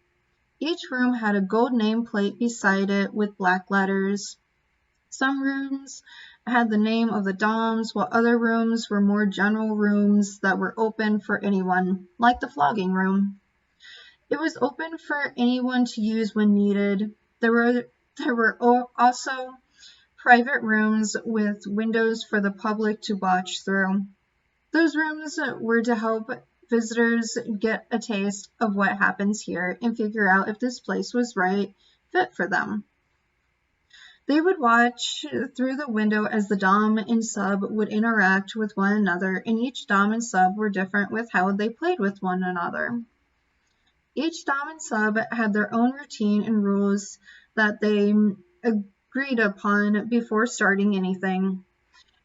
Each room had a gold nameplate beside it with black letters. Some rooms had the name of the doms, while other rooms were more general rooms that were open for anyone, like the flogging room. It was open for anyone to use when needed. There were also private rooms with windows for the public to watch through. Those rooms were to help visitors get a taste of what happens here and figure out if this place was right fit for them. They would watch through the window as the dom and sub would interact with one another, and each dom and sub were different with how they played with one another. Each dom and sub had their own routine and rules that they agreed upon before starting anything.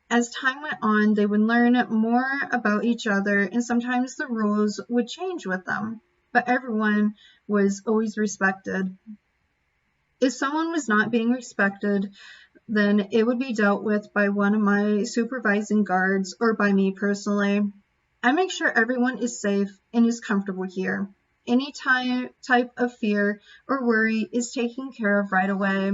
As time went on, they would learn more about each other, and sometimes the rules would change with them, but everyone was always respected. If someone was not being respected, then it would be dealt with by one of my supervising guards or by me personally. I make sure everyone is safe and is comfortable here. Any type of fear or worry is taken care of right away.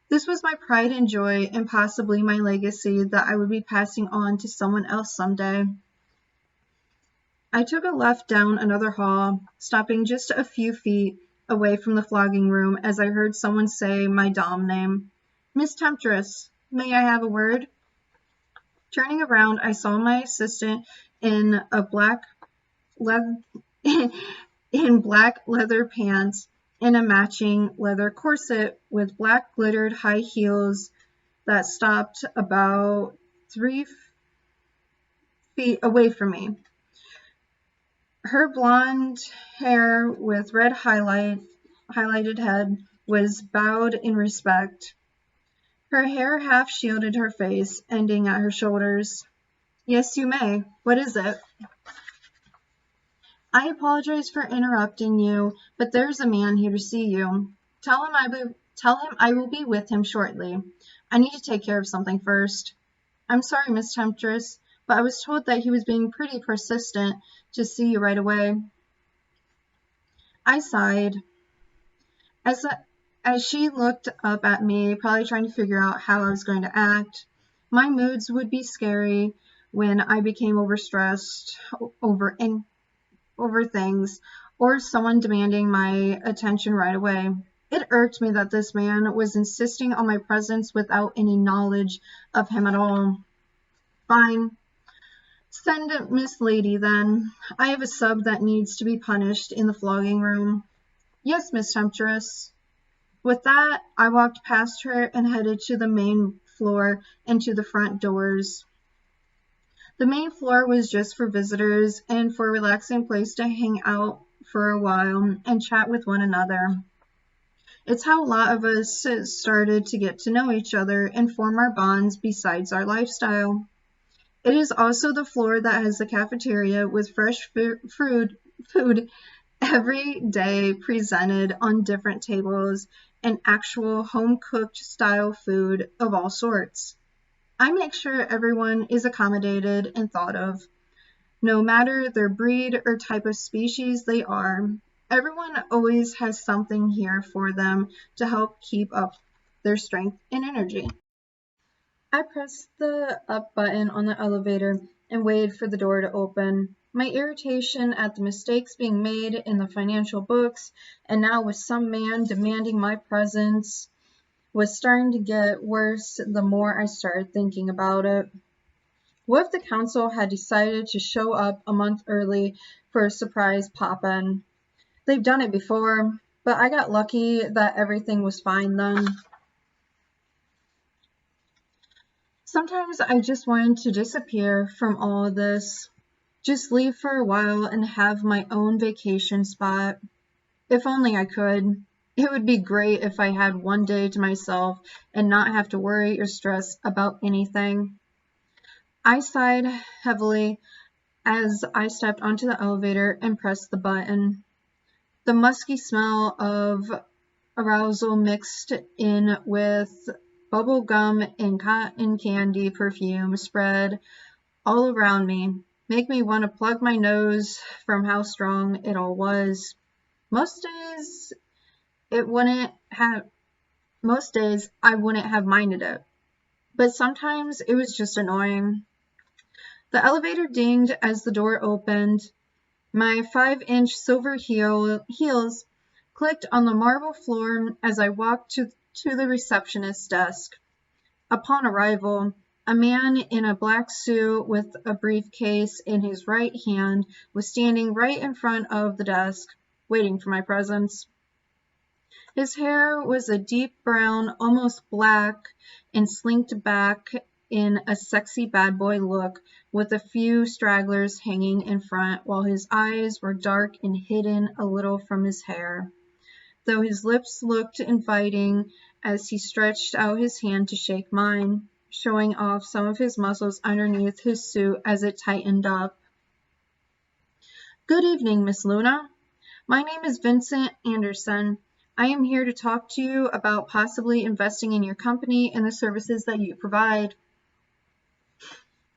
This was my pride and joy and possibly my legacy that I would be passing on to someone else someday. I took a left down another hall, stopping just a few feet away from the flogging room as I heard someone say my dom name. Miss Temptress, may I have a word? Turning around, I saw my assistant in black leather pants and a matching leather corset with black glittered high heels that stopped about 3 feet away from me. Her blonde hair with red highlighted head was bowed in respect. Her hair half shielded her face, ending at her shoulders. Yes, you may. What is it? I apologize for interrupting you, but there's a man here to see you. Tell him I will be with him shortly. I need to take care of something first. I'm sorry, Miss Temptress, but I was told that he was being pretty persistent to see you right away. I sighed. As she looked up at me, probably trying to figure out how I was going to act. My moods would be scary when I became overstressed over things, or someone demanding my attention right away. It irked me that this man was insisting on my presence without any knowledge of him at all. Fine. Send Miss Lady, then. I have a sub that needs to be punished in the flogging room. Yes, Miss Temptress. With that, I walked past her and headed to the main floor and to the front doors. The main floor was just for visitors and for a relaxing place to hang out for a while and chat with one another. It's how a lot of us started to get to know each other and form our bonds besides our lifestyle. It is also the floor that has the cafeteria with fresh food every day presented on different tables and actual home-cooked style food of all sorts. I make sure everyone is accommodated and thought of. No matter their breed or type of species they are, everyone always has something here for them to help keep up their strength and energy. I pressed the up button on the elevator and waited for the door to open. My irritation at the mistakes being made in the financial books, and now with some man demanding my presence, was starting to get worse the more I started thinking about it. What if the council had decided to show up a month early for a surprise pop-in? They've done it before, but I got lucky that everything was fine then. Sometimes I just wanted to disappear from all of this. Just leave for a while and have my own vacation spot. If only I could. It would be great if I had one day to myself and not have to worry or stress about anything. I sighed heavily as I stepped onto the elevator and pressed the button. The musky smell of arousal mixed in with bubble gum and cotton candy perfume spread all around me, make me want to plug my nose from how strong it all was. Most days I wouldn't have minded it, but sometimes it was just annoying. The elevator dinged as the door opened. My 5-inch silver heels clicked on the marble floor as I walked to the receptionist's desk. Upon arrival, A man in a black suit with a briefcase in his right hand was standing right in front of the desk, waiting for my presence. His hair was a deep brown, almost black, and slicked back in a sexy bad boy look, with a few stragglers hanging in front, while his eyes were dark and hidden a little from his hair, though his lips looked inviting as he stretched out his hand to shake mine, showing off some of his muscles underneath his suit as it tightened up. "Good evening, Miss Luna. My name is Vincent Anderson. I am here to talk to you about possibly investing in your company and the services that you provide."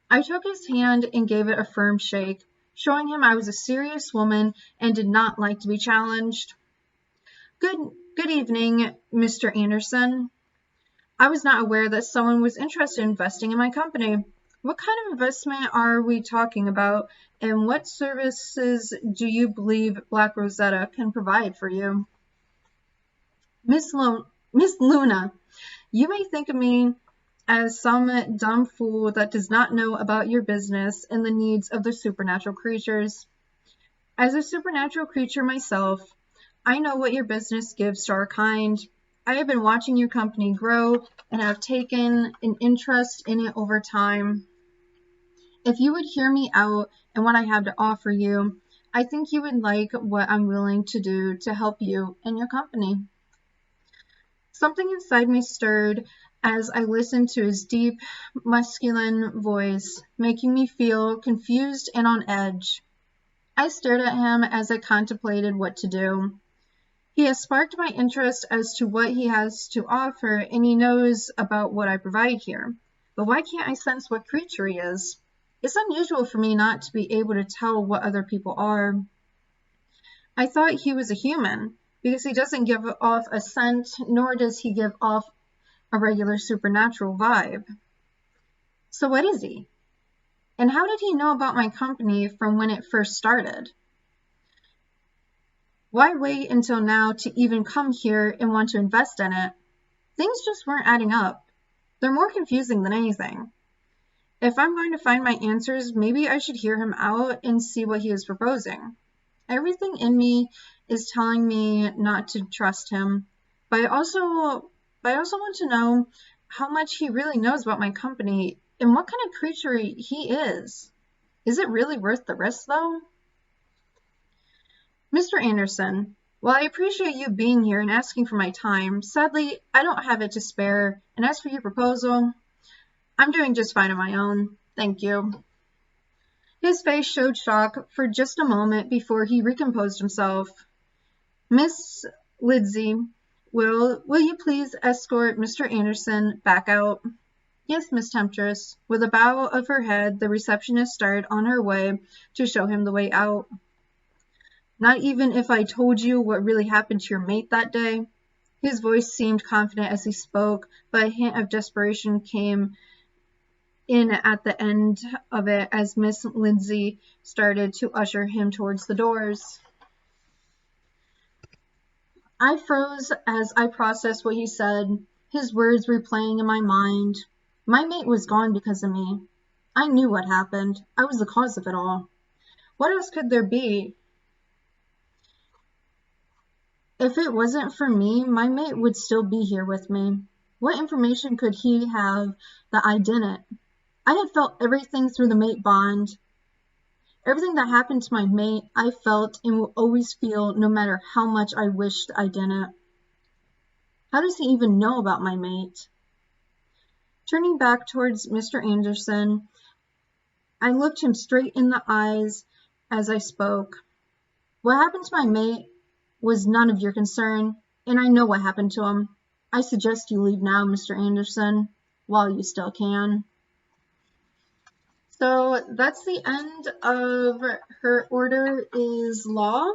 I took his hand and gave it a firm shake, showing him I was a serious woman and did not like to be challenged. Good evening, Mr. Anderson. I was not aware that someone was interested in investing in my company. What kind of investment are we talking about, and what services do you believe Black Rosetta can provide for you? Miss Luna, you may think of me as some dumb fool that does not know about your business and the needs of the supernatural creatures. As a supernatural creature myself, I know what your business gives to our kind. I have been watching your company grow and have taken an interest in it over time. If you would hear me out and what I have to offer you, I think you would like what I'm willing to do to help you and your company. Something inside me stirred as I listened to his deep, masculine voice, making me feel confused and on edge. I stared at him as I contemplated what to do. He has sparked my interest as to what he has to offer, and he knows about what I provide here. But why can't I sense what creature he is? It's unusual for me not to be able to tell what other people are. I thought he was a human, because he doesn't give off a scent, nor does he give off a regular supernatural vibe. So what is he? And how did he know about my company from when it first started? Why wait until now to even come here and want to invest in it? Things just weren't adding up. They're more confusing than anything. If I'm going to find my answers, maybe I should hear him out and see what he is proposing. Everything in me is telling me not to trust him, but I also want to know how much he really knows about my company and what kind of creature he is. Is it really worth the risk, though? Mr. Anderson, while I appreciate you being here and asking for my time, sadly, I don't have it to spare, and as for your proposal, I'm doing just fine on my own. Thank you. His face showed shock for just a moment before he recomposed himself. Miss Lidsey, will you please escort Mr. Anderson back out? Yes, Miss Temptress. With a bow of her head, the receptionist started on her way to show him the way out. Not even if I told you what really happened to your mate that day? His voice seemed confident as he spoke, but a hint of desperation came in at the end of it as Miss Lindsay started to usher him towards the doors. I froze as I processed what he said, his words replaying in my mind. My mate was gone because of me. I knew what happened. I was the cause of it all. What else could there be? If it wasn't for me, my mate would still be here with me. What information could he have that I didn't? I had felt everything through the mate bond. Everything that happened to my mate, I felt and will always feel no matter how much I wished I didn't. How does he even know about my mate? Turning back towards Mr. Anderson, I looked him straight in the eyes as I spoke. What happened to my mate was none of your concern, and I know what happened to him. I suggest you leave now, Mr. Anderson, while you still can. So that's the end of her order is law.